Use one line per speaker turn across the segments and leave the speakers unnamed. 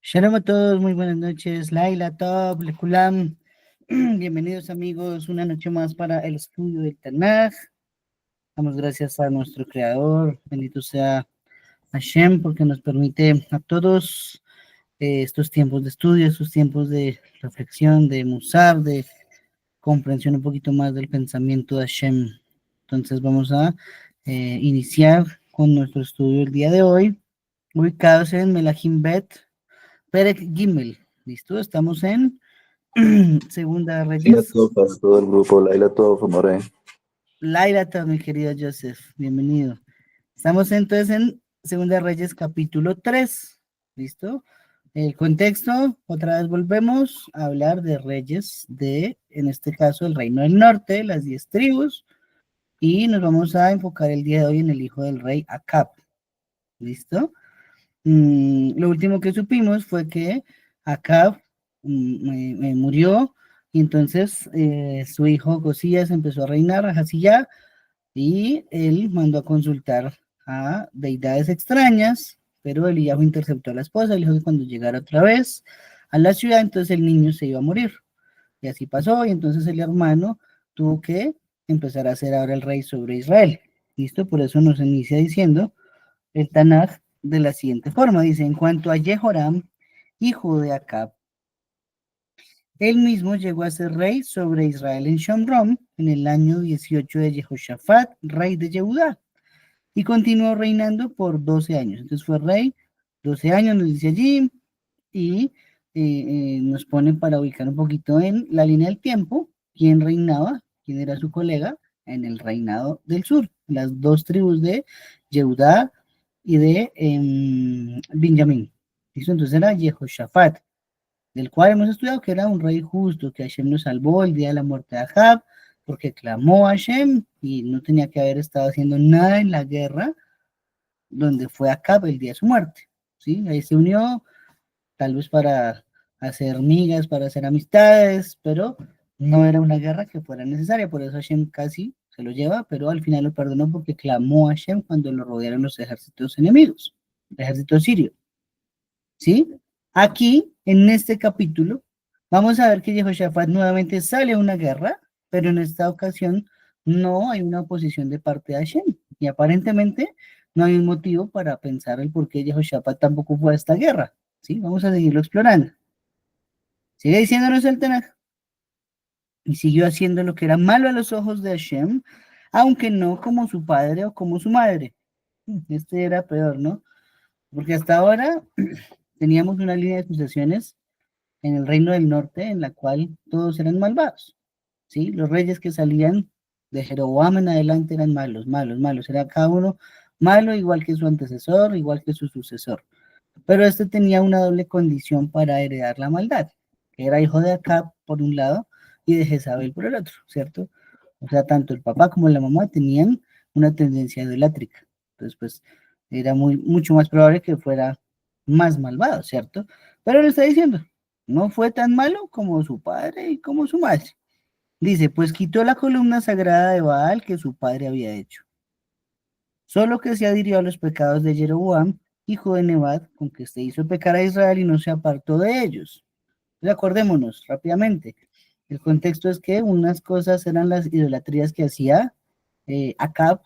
Shalom a todos, muy buenas noches. Laila, Top, Lekulam. Bienvenidos amigos, una noche más para el estudio del Tanaj. Damos gracias a nuestro creador, bendito sea Hashem, porque nos permite a todos estos tiempos de estudio, estos tiempos de reflexión, de musar, de comprensión un poquito más del pensamiento de Hashem. Entonces vamos a iniciar con nuestro estudio el día de hoy, ubicados en Melahim Bet, Perek Gimel. ¿Listo? Estamos en Segunda
Laila
Reyes.
Top, para todo el grupo, Laila Top, More.
Laila, mi querido Joseph, bienvenido. Estamos entonces en Segunda Reyes capítulo 3. ¿Listo? El contexto, otra vez volvemos a hablar de reyes de, en este caso, el Reino del Norte, las 10 tribus, y nos vamos a enfocar el día de hoy en el hijo del rey Acab. ¿Listo? Lo último que supimos fue que Acab murió y entonces su hijo Josías empezó a reinar, a Josías, y él mandó a consultar a deidades extrañas, pero Eliyahu interceptó a la esposa, le dijo que cuando llegara otra vez a la ciudad, entonces el niño se iba a morir. Y así pasó, y entonces el hermano tuvo que empezar a ser ahora el rey sobre Israel. ¿Listo? Por eso nos inicia diciendo el Tanaj de la siguiente forma. Dice, en cuanto a Jehoram, hijo de Acab, él mismo llegó a ser rey sobre Israel en Shomrom en el año 18 de Jehoshaphat, rey de Yehudá, y continuó reinando por 12 años. Entonces fue rey 12 años, nos dice allí, y nos pone para ubicar un poquito en la línea del tiempo, quién reinaba, quién era su colega en el reinado del sur, las dos tribus de Yehudá y de Benjamín. ¿Listo? Entonces era Jehoshaphat, del cual hemos estudiado que era un rey justo, que Hashem lo salvó el día de la muerte de Ahab, porque clamó a Hashem y no tenía que haber estado haciendo nada en la guerra donde fue Acab el día de su muerte. ¿Sí? Ahí se unió, tal vez para hacer migas, para hacer amistades, pero no era una guerra que fuera necesaria, por eso Hashem casi se lo lleva, pero al final lo perdonó porque clamó a Hashem cuando lo rodearon los ejércitos enemigos, el ejército sirio. ¿Sí? Aquí, en este capítulo, vamos a ver que Jehoshaphat nuevamente sale a una guerra, pero en esta ocasión no hay una oposición de parte de Hashem. Y aparentemente no hay un motivo para pensar el por qué Jehoshaphat tampoco fue a esta guerra. ¿Sí? Vamos a seguirlo explorando. Sigue diciéndonos el Tanaj. Y siguió haciendo lo que era malo a los ojos de Hashem, aunque no como su padre o como su madre. Este era peor, ¿no? Porque hasta ahora teníamos una línea de sucesiones en el reino del norte, en la cual todos eran malvados, ¿sí? Los reyes que salían de Jeroboam en adelante eran malos, malos, malos, era cada uno malo igual que su antecesor, igual que su sucesor. Pero este tenía una doble condición para heredar la maldad, que era hijo de Acab por un lado y de Jezabel por el otro, ¿cierto? O sea, tanto el papá como la mamá tenían una tendencia idolátrica. Entonces, pues, era mucho más probable que fuera más malvado, ¿cierto? Pero lo está diciendo, no fue tan malo como su padre y como su madre. Dice, pues quitó la columna sagrada de Baal que su padre había hecho. Solo que se adhirió a los pecados de Jeroboam, hijo de Nebat, con que se hizo pecar a Israel y no se apartó de ellos. Entonces, acordémonos rápidamente. El contexto es que unas cosas eran las idolatrías que hacía Acab,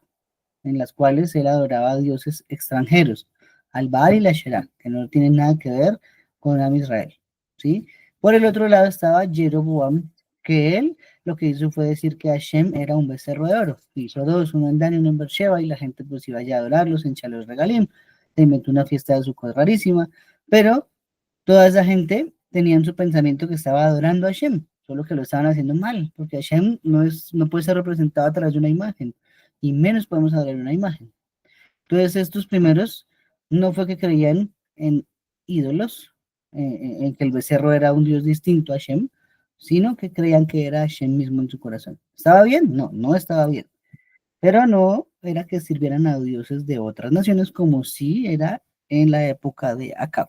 en las cuales él adoraba a dioses extranjeros, al Baal y la Asherah, que no tienen nada que ver con Am Israel, ¿sí? Por el otro lado estaba Jeroboam, que él lo que hizo fue decir que Hashem era un becerro de oro. Hizo dos, uno en Dan y uno en Beersheba, y la gente pues iba allá a adorarlos en Chalos Regalim, se inventó una fiesta de Sukkot rarísima, pero toda esa gente tenía en su pensamiento que estaba adorando a Hashem, solo que lo estaban haciendo mal, porque Hashem no puede ser representado a través de una imagen, y menos podemos adorar una imagen. Entonces, estos primeros no fue que creían en ídolos, en que el becerro era un dios distinto a Hashem, sino que creían que era Hashem mismo en su corazón. ¿Estaba bien? No, no estaba bien. Pero no era que sirvieran a dioses de otras naciones como sí era en la época de Acab.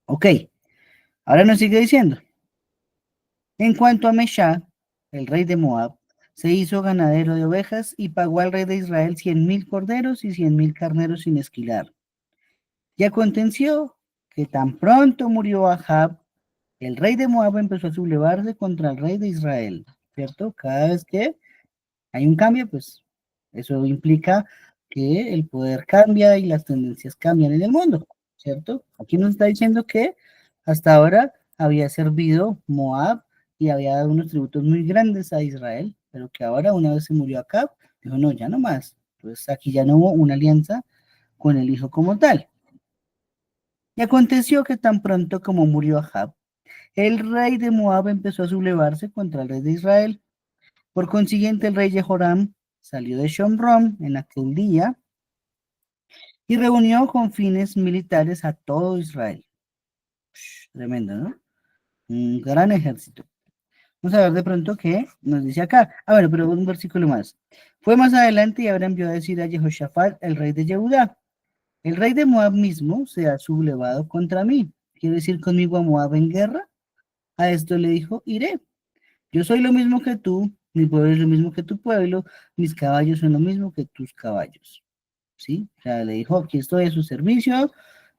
Ok, ahora nos sigue diciendo. En cuanto a Meshach, el rey de Moab, se hizo ganadero de ovejas y pagó al rey de Israel 100,000 corderos y 100,000 carneros sin esquilar. Y aconteció que tan pronto murió Ahab, el rey de Moab empezó a sublevarse contra el rey de Israel, ¿cierto? Cada vez que hay un cambio, pues eso implica que el poder cambia y las tendencias cambian en el mundo, ¿cierto? Aquí nos está diciendo que hasta ahora había servido Moab y había dado unos tributos muy grandes a Israel, pero que ahora, una vez se murió Acab, dijo, no, ya no más. Entonces aquí ya no hubo una alianza con el hijo como tal. Y aconteció que tan pronto como murió Ahab, el rey de Moab empezó a sublevarse contra el rey de Israel. Por consiguiente, el rey Jehoram salió de Shomron en aquel día y reunió con fines militares a todo Israel. Tremendo, ¿no? Un gran ejército. Vamos a ver de pronto qué nos dice acá. Ah, bueno, pero un versículo más. Fue más adelante y ahora envió a decir a Jehoshaphat, el rey de Yehudá, el rey de Moab mismo se ha sublevado contra mí. ¿Quiere decir conmigo a Moab en guerra? A esto le dijo, iré. Yo soy lo mismo que tú, mi pueblo es lo mismo que tu pueblo, mis caballos son lo mismo que tus caballos. ¿Sí? O sea, le dijo, aquí estoy a su servicio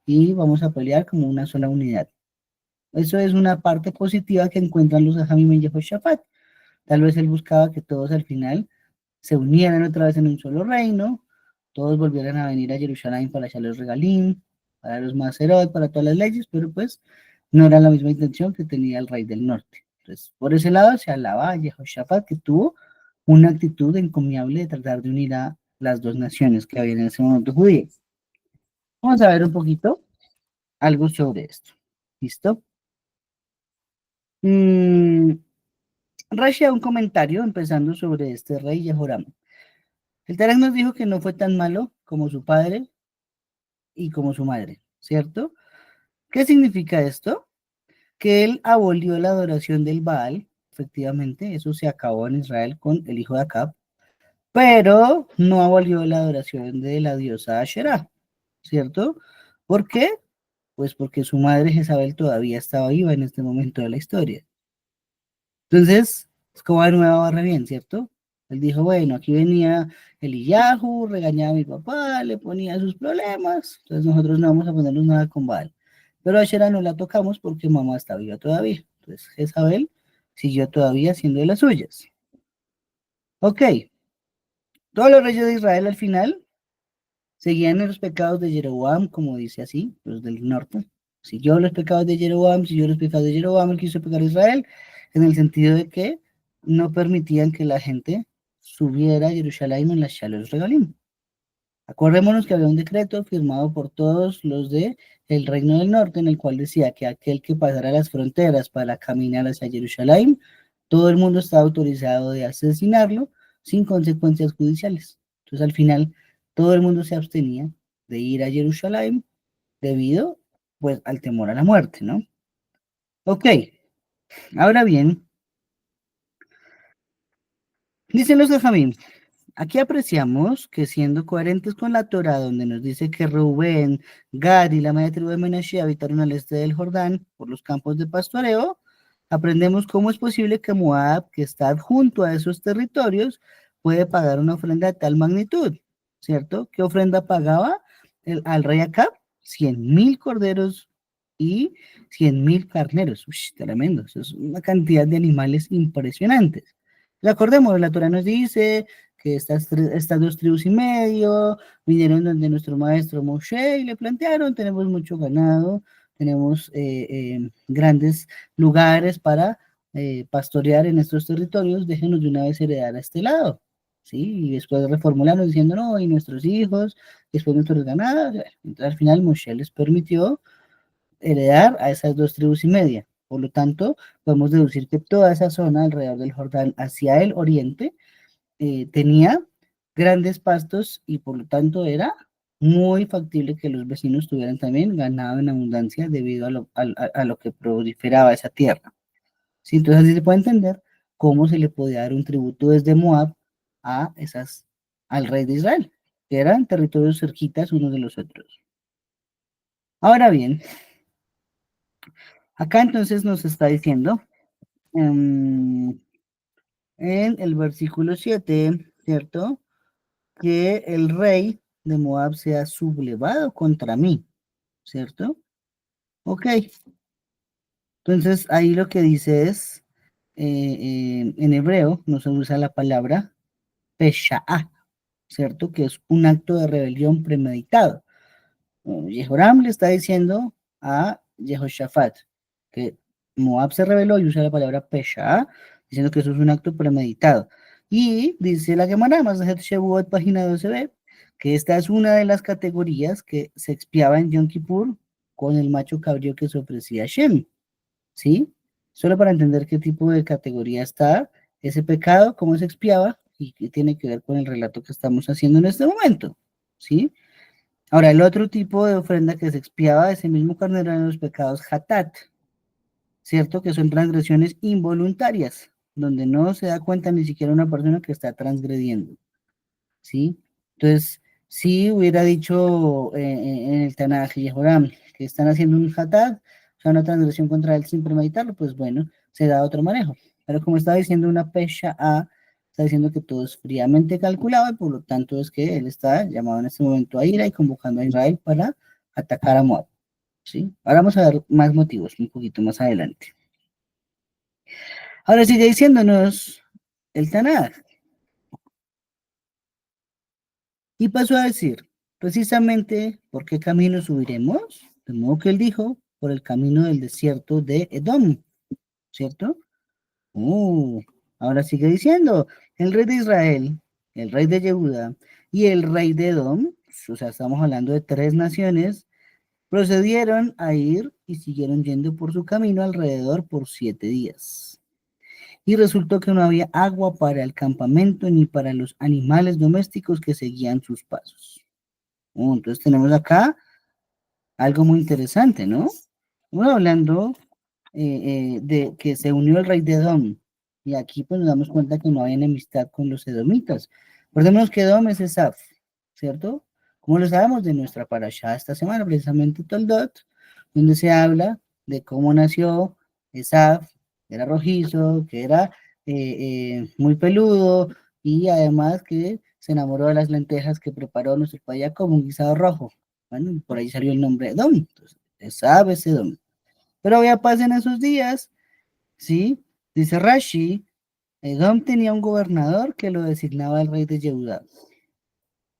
y vamos a pelear como una sola unidad. Eso es una parte positiva que encuentran los Ajamim en Jehoshaphat. Tal vez él buscaba que todos al final se unieran otra vez en un solo reino, todos volvieran a venir a Jerusalén para echar los regalim, para los macerot, para todas las leyes, pero pues no era la misma intención que tenía el rey del norte. Entonces, por ese lado se alaba a Jehoshaphat, que tuvo una actitud encomiable de tratar de unir a las dos naciones que había en ese momento judías. Vamos a ver un poquito algo sobre esto. ¿Listo? Rashi da un comentario empezando sobre este rey Jehoram. El Tarán nos dijo que no fue tan malo como su padre y como su madre, ¿cierto? ¿Qué significa esto? Que él abolió la adoración del Baal, efectivamente, eso se acabó en Israel con el hijo de Acab, pero no abolió la adoración de la diosa Asherah, ¿cierto? ¿Por qué? Pues porque su madre Jezabel todavía estaba viva en este momento de la historia. Entonces, es como de nuevo barra bien, ¿cierto? Él dijo, bueno, aquí venía Eliyahu, regañaba a mi papá, le ponía sus problemas, entonces nosotros no vamos a ponernos nada con Baal. Pero a Asherah no la tocamos porque mamá está viva todavía. Entonces, Jezabel siguió todavía siendo de las suyas. Ok, todos los reyes de Israel al final seguían en los pecados de Jeroboam, como dice así, los del norte. Siguió los pecados de Jeroboam, siguió los pecados de Jeroboam, él quiso pecar a Israel, en el sentido de que no permitían que la gente subiera a Jerusalén en las Shalos Regalim. Acordémonos que había un decreto firmado por todos los de el Reino del Norte, en el cual decía que aquel que pasara las fronteras para caminar hacia Jerusalén, todo el mundo estaba autorizado de asesinarlo sin consecuencias judiciales. Entonces, al final, todo el mundo se abstenía de ir a Jerusalén debido, pues, al temor a la muerte, ¿no? Ok, ahora bien, dicen los Jajamim, aquí apreciamos que siendo coherentes con la Torah, donde nos dice que Rubén, Gad y la media tribu de Menashe habitaron al este del Jordán por los campos de pastoreo, aprendemos cómo es posible que Moab, que está adjunto a esos territorios, puede pagar una ofrenda de tal magnitud, ¿cierto? ¿Qué ofrenda pagaba al rey Acab? 100,000 corderos y 100,000 carneros. Uy, tremendo, eso es una cantidad de animales impresionantes. Recordemos, la Torah nos dice que estas dos tribus y medio vinieron donde nuestro maestro Moshe y le plantearon, tenemos mucho ganado, tenemos grandes lugares para pastorear en estos territorios, déjenos de una vez heredar a este lado, ¿sí? Y después reformularon diciendo, no, y nuestros hijos, después nuestros ganados, entonces al final Moshe les permitió heredar a esas dos tribus y media. Por lo tanto, podemos deducir que toda esa zona alrededor del Jordán hacia el oriente tenía grandes pastos y por lo tanto era muy factible que los vecinos tuvieran también ganado en abundancia debido a lo que proliferaba esa tierra. ¿Sí? Entonces así se puede entender cómo se le podía dar un tributo desde Moab a al rey de Israel, que eran territorios cerquitas unos de los otros. Ahora bien, acá entonces nos está diciendo en el versículo 7, ¿cierto? Que el rey de Moab se ha sublevado contra mí, ¿cierto? Ok, entonces ahí lo que dice es, en hebreo no se usa la palabra pesha'a, ¿cierto? Que es un acto de rebelión premeditado. Jehoram le está diciendo a Jehoshaphat que Moab se rebeló y usa la palabra pesha'a, diciendo que eso es un acto premeditado. Y dice la Gemara, Masejet Shavuot, página 12b, que esta es una de las categorías que se expiaba en Yom Kippur con el macho cabrío que se ofrecía a Shem. ¿Sí? Solo para entender qué tipo de categoría está ese pecado, cómo se expiaba y qué tiene que ver con el relato que estamos haciendo en este momento, ¿sí? Ahora, el otro tipo de ofrenda que se expiaba, ese mismo carnero eran los pecados hatat, ¿cierto? Que son transgresiones involuntarias, donde no se da cuenta ni siquiera una persona que está transgrediendo, ¿sí? Entonces, si hubiera dicho en el Tanaj y Jehoram que están haciendo un hatat, o sea, una transgresión contra él sin premeditarlo, pues bueno, se da otro manejo. Pero como estaba diciendo una pesha A, está diciendo que todo es fríamente calculado y por lo tanto es que él está llamado en este momento a ira y convocando a Israel para atacar a Moab, ¿sí? Ahora vamos a ver más motivos un poquito más adelante. Ahora sigue diciéndonos el Tanaj. Y pasó a decir, precisamente, ¿por qué camino subiremos? De modo que él dijo, por el camino del desierto de Edom, ¿cierto? Uh, ahora sigue diciendo, el rey de Israel, el rey de Yehuda y el rey de Edom, o sea, estamos hablando de tres naciones, procedieron a ir y siguieron yendo por su camino alrededor por 7 días. Y resultó que no había agua para el campamento ni para los animales domésticos que seguían sus pasos. Entonces tenemos acá algo muy interesante, ¿no? Bueno, hablando de que se unió el rey de Edom, y aquí pues nos damos cuenta que no hay enemistad con los edomitas. Recordemos que Edom es Esaf, ¿cierto? Como lo sabemos de nuestra parashá esta semana, precisamente Toldot, donde se habla de cómo nació Esaf, que era rojizo, que era muy peludo, y además que se enamoró de las lentejas que preparó nuestro papá como un guisado rojo. Bueno, por ahí salió el nombre Edom. Entonces, Esaf es Edom. Pero ya pasan esos días, ¿sí? Dice Rashi, Edom tenía un gobernador que lo designaba el rey de Yehudá.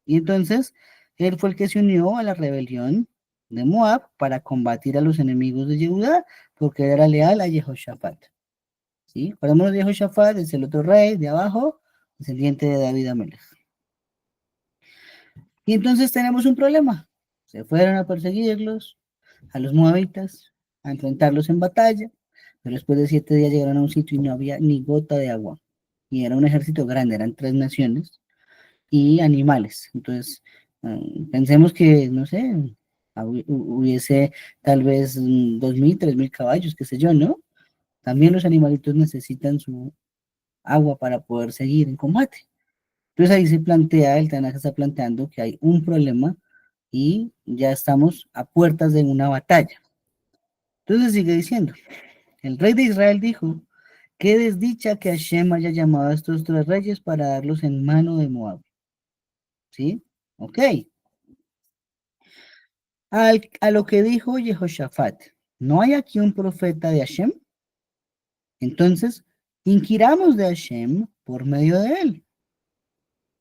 Y entonces, él fue el que se unió a la rebelión de Moab para combatir a los enemigos de Yehudá, porque era leal a Jehoshaphat. ¿Sí? Recordemos de Jehoshaphat, es el otro rey de abajo, descendiente de David Amelech. Y entonces tenemos un problema. Se fueron a perseguirlos, a los moabitas, a enfrentarlos en batalla, pero después de 7 días llegaron a un sitio y no había ni gota de agua. Y era un ejército grande, eran tres naciones y animales. Entonces, pensemos que, no sé, hubiese tal vez 2.000, 3.000 caballos, qué sé yo, ¿no? También los animalitos necesitan su agua para poder seguir en combate. Entonces ahí se plantea, el Tanaj está planteando que hay un problema y ya estamos a puertas de una batalla. Entonces sigue diciendo, el rey de Israel dijo, qué desdicha que Hashem haya llamado a estos tres reyes para darlos en mano de Moab. ¿Sí? Ok. A lo que dijo Jehoshaphat, ¿no hay aquí un profeta de Hashem? Entonces, inquiramos de Hashem por medio de él.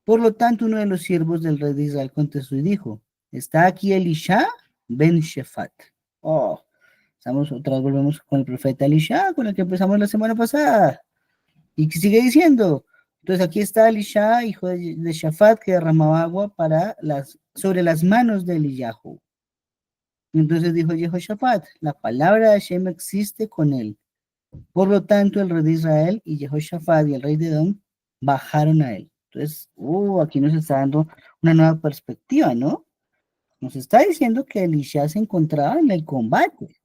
Por lo tanto, uno de los siervos del rey de Israel contestó y dijo, ¿está aquí Elisha ben Shefat? Oh, estamos otra vez volvemos con el profeta Elisha, con el que empezamos la semana pasada. Y que sigue diciendo, entonces aquí está Elisha, hijo de Shafat, que derramaba agua sobre las manos de Eliyahu. Entonces dijo Jehoshaphat, la palabra de Hashem existe con él. Por lo tanto, el rey de Israel y Jehoshaphat y el rey de Edom bajaron a él. Entonces, aquí nos está dando una nueva perspectiva, ¿no? Nos está diciendo que Elisha se encontraba en el combate.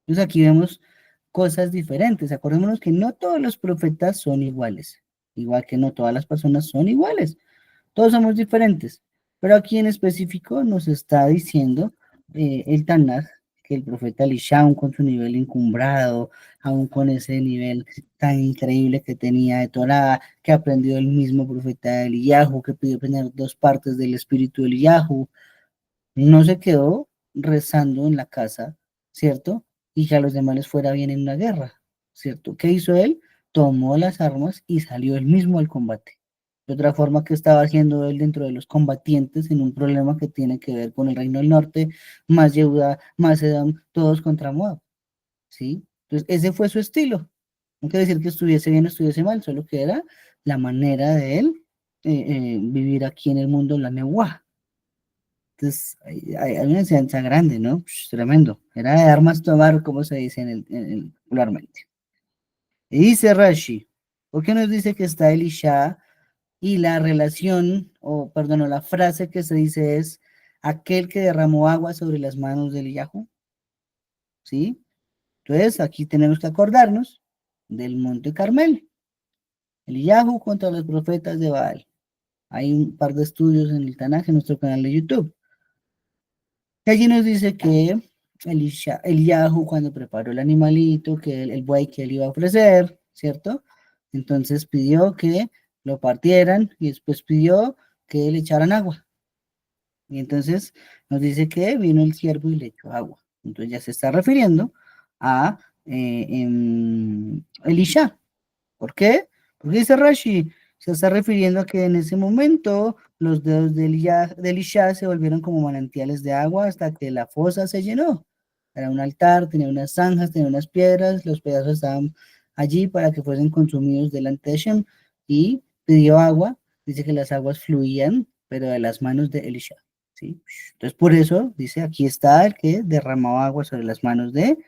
Entonces aquí vemos cosas diferentes. Acordémonos que no todos los profetas son iguales, igual que no todas las personas son iguales. Todos somos diferentes. Pero aquí en específico nos está diciendo el Tanaj que el profeta Elisha, aún con su nivel encumbrado, aún con ese nivel tan increíble que tenía de Torah, que aprendió el mismo profeta Eliyahu, que pidió tener 2 partes del espíritu de Eliyahu, no se quedó rezando en la casa ¿cierto? Y que a los demás les fuera bien en una guerra, ¿cierto? ¿Qué hizo él? Tomó las armas y salió él mismo al combate. De otra forma, ¿que estaba haciendo él dentro de los combatientes en un problema que tiene que ver con el Reino del Norte, más Yehuda, más Edom, todos contra Moab, ¿sí? Entonces, ese fue su estilo. No quiere decir que estuviese bien o estuviese mal, solo que era la manera de él vivir aquí en el mundo, la Nebuá. Entonces, hay una enseñanza grande, ¿no? Pues, tremendo. Era de armas tomar, como se dice popularmente. Y dice Rashi, ¿por qué nos dice que está Elisha y la relación, o perdón, o la frase que se dice es aquel que derramó agua sobre las manos de Eliyahu? ¿Sí? Entonces, aquí tenemos que acordarnos del Monte Carmel. Eliyahu contra los profetas de Baal. Hay un par de estudios en el Tanaj en nuestro canal de YouTube. Y allí nos dice que Eliyahu, cuando preparó el animalito, que el buey que él iba a ofrecer, ¿cierto? Entonces pidió que lo partieran y después pidió que le echaran agua. Y entonces nos dice que vino el siervo y le echó agua. Entonces ya se está refiriendo a Elisha. ¿Por qué? Porque dice Rashi, se está refiriendo a que en ese momento los dedos de Elisha se volvieron como manantiales de agua hasta que la fosa se llenó. Era un altar, tenía unas zanjas, tenía unas piedras, los pedazos estaban allí para que fuesen consumidos delante de Shem y pidió agua. Dice que las aguas fluían, pero de las manos de Elisha. ¿Sí? Entonces, por eso dice: aquí está el que derramó agua sobre las manos de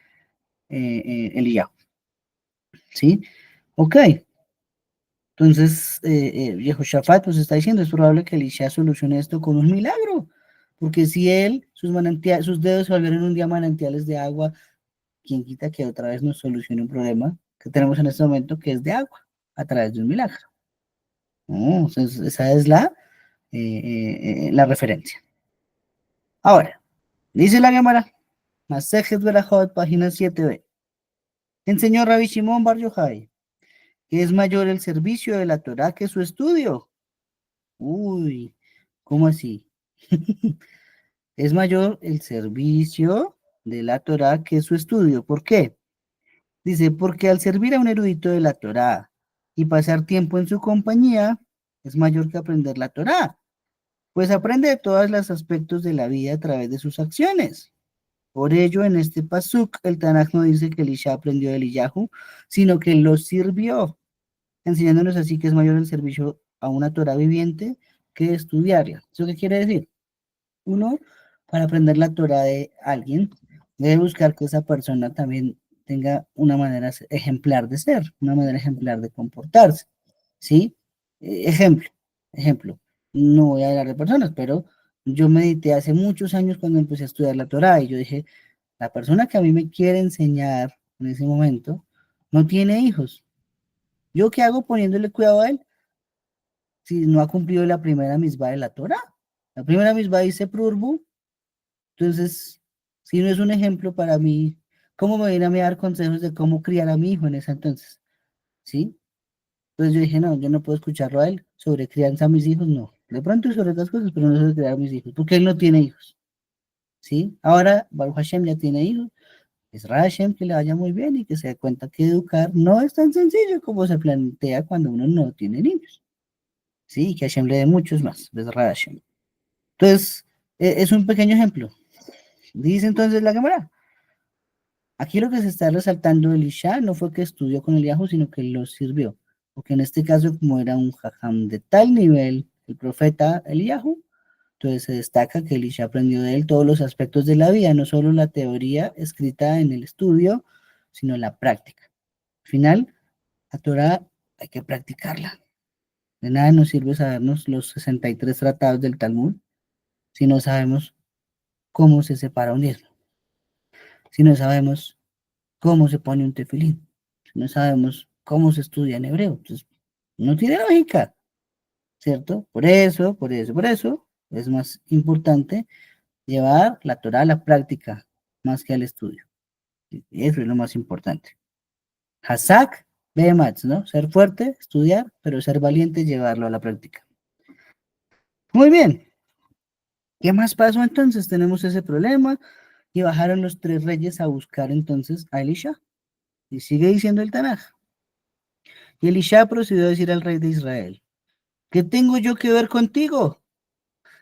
Elisha. ¿Sí? Ok. Entonces, Yehoshafat pues está diciendo, es probable que Elisha solucione esto con un milagro, porque si él, sus dedos se volvieron un día manantiales de agua, ¿quién quita que otra vez nos solucione un problema que tenemos en este momento, que es de agua, a través de un milagro? No, entonces, esa es la referencia. Ahora, dice la Gemara, Masejet Berajot, página 7b. Enseñó Rabbi Shimon Bar Yochai que es mayor el servicio de la Torá que su estudio. Uy, ¿cómo así? Es mayor el servicio de la Torá que su estudio. ¿Por qué? Dice, porque al servir a un erudito de la Torá y pasar tiempo en su compañía, es mayor que aprender la Torá, pues aprende de todos los aspectos de la vida a través de sus acciones. Por ello, en este pasuk, el Tanaj no dice que Elisha aprendió de Eliyahu, sino que lo sirvió, enseñándonos así que es mayor el servicio a una Torá viviente que estudiarla. ¿Eso qué quiere decir? Uno, para aprender la Torah de alguien, debe buscar que esa persona también tenga una manera ejemplar de ser, una manera ejemplar de comportarse, ¿sí? Ejemplo, no voy a hablar de personas, pero yo medité hace muchos años cuando empecé a estudiar la Torah y yo dije, la persona que a mí me quiere enseñar en ese momento no tiene hijos. ¿Yo qué hago poniéndole cuidado a él si no ha cumplido la primera misbah de la Torah? La primera misbah dice Prurbu. Entonces, si no es un ejemplo para mí, ¿cómo me viene a mí a dar consejos de cómo criar a mi hijo en ese entonces? ¿Sí? Entonces yo dije, no, yo no puedo escucharlo a él sobre crianza a mis hijos, no. De pronto sobre otras cosas, pero no sobre criar a mis hijos, porque él no tiene hijos. ¿Sí? Ahora, Baruch Hashem ya tiene hijos. Es Hashem que le vaya muy bien y que se dé cuenta que educar no es tan sencillo como se plantea cuando uno no tiene niños. ¿Sí? Y que Hashem le dé muchos más. Es Hashem. Entonces, es un pequeño ejemplo. Dice entonces la cámara. Aquí lo que se está resaltando de Elisha no fue que estudió con Eliyahu, sino que lo sirvió. Porque en este caso, como era un jajam de tal nivel, el profeta Eliyahu, entonces se destaca que Elisha aprendió de él todos los aspectos de la vida, no solo la teoría escrita en el estudio, sino la práctica. Al final, la Torah hay que practicarla. De nada nos sirve sabernos los 63 tratados del Talmud si no sabemos cómo se separa un diezmo, si no sabemos cómo se pone un tefilín, si no sabemos cómo se estudia en hebreo. Entonces, no tiene lógica, ¿cierto? Por eso es más importante llevar la Torah a la práctica más que al estudio. Y eso es lo más importante. Hazak, Behemats, ¿no? Ser fuerte, estudiar, pero ser valiente y llevarlo a la práctica. Muy bien. ¿Qué más pasó entonces? Tenemos ese problema. Y bajaron los 3 reyes a buscar entonces a Elisha. Y sigue diciendo el Tanaj. Y Elisha procedió a decir al rey de Israel, ¿qué tengo yo que ver contigo?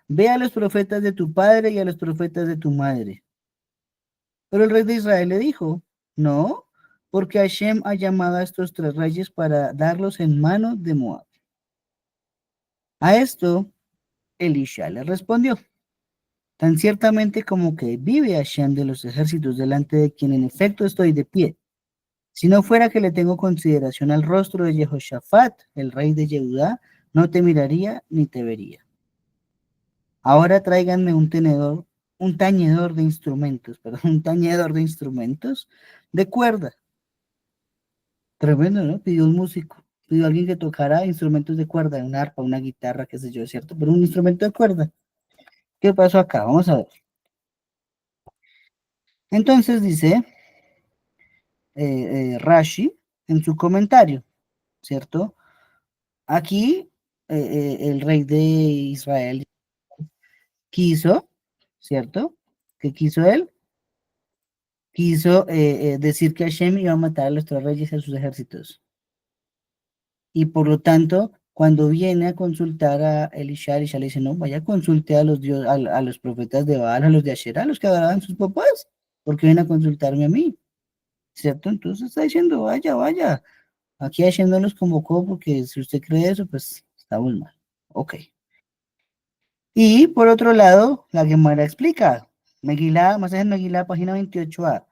Ve a los profetas de tu padre y a los profetas de tu madre. Pero el rey de Israel le dijo, no, porque Hashem ha llamado a estos 3 reyes para darlos en manos de Moab. A esto, Elisha le respondió, tan ciertamente como que vive Hashem de los ejércitos delante de quien en efecto estoy de pie. Si no fuera que le tengo consideración al rostro de Jehoshaphat, el rey de Yehudá, no te miraría ni te vería. Ahora tráiganme un tañedor de instrumentos, perdón, un tañedor de instrumentos de cuerda. Tremendo, ¿no? Pidió un músico, pidió a alguien que tocara instrumentos de cuerda, una arpa, una guitarra, qué sé yo, ¿cierto? Pero un instrumento de cuerda. ¿Qué pasó acá? Vamos a ver. Entonces dice Rashi en su comentario, ¿cierto? Aquí el rey de Israel quiso, ¿cierto? ¿Qué quiso él? Quiso decir que Hashem iba a matar a los 3 reyes y a sus ejércitos. Y por lo tanto, cuando viene a consultar a Elisha, Elisha le dice, no, vaya a consulte a los profetas de Baal, a los de Asherah, a los que adoraban sus papás, porque viene a consultarme a mí, ¿cierto? Entonces está diciendo, vaya, vaya, aquí Hashem no los convocó porque si usted cree eso, pues está muy mal. Ok. Y por otro lado, la Gemara explica, Megilá, más en Megilá, página 28a,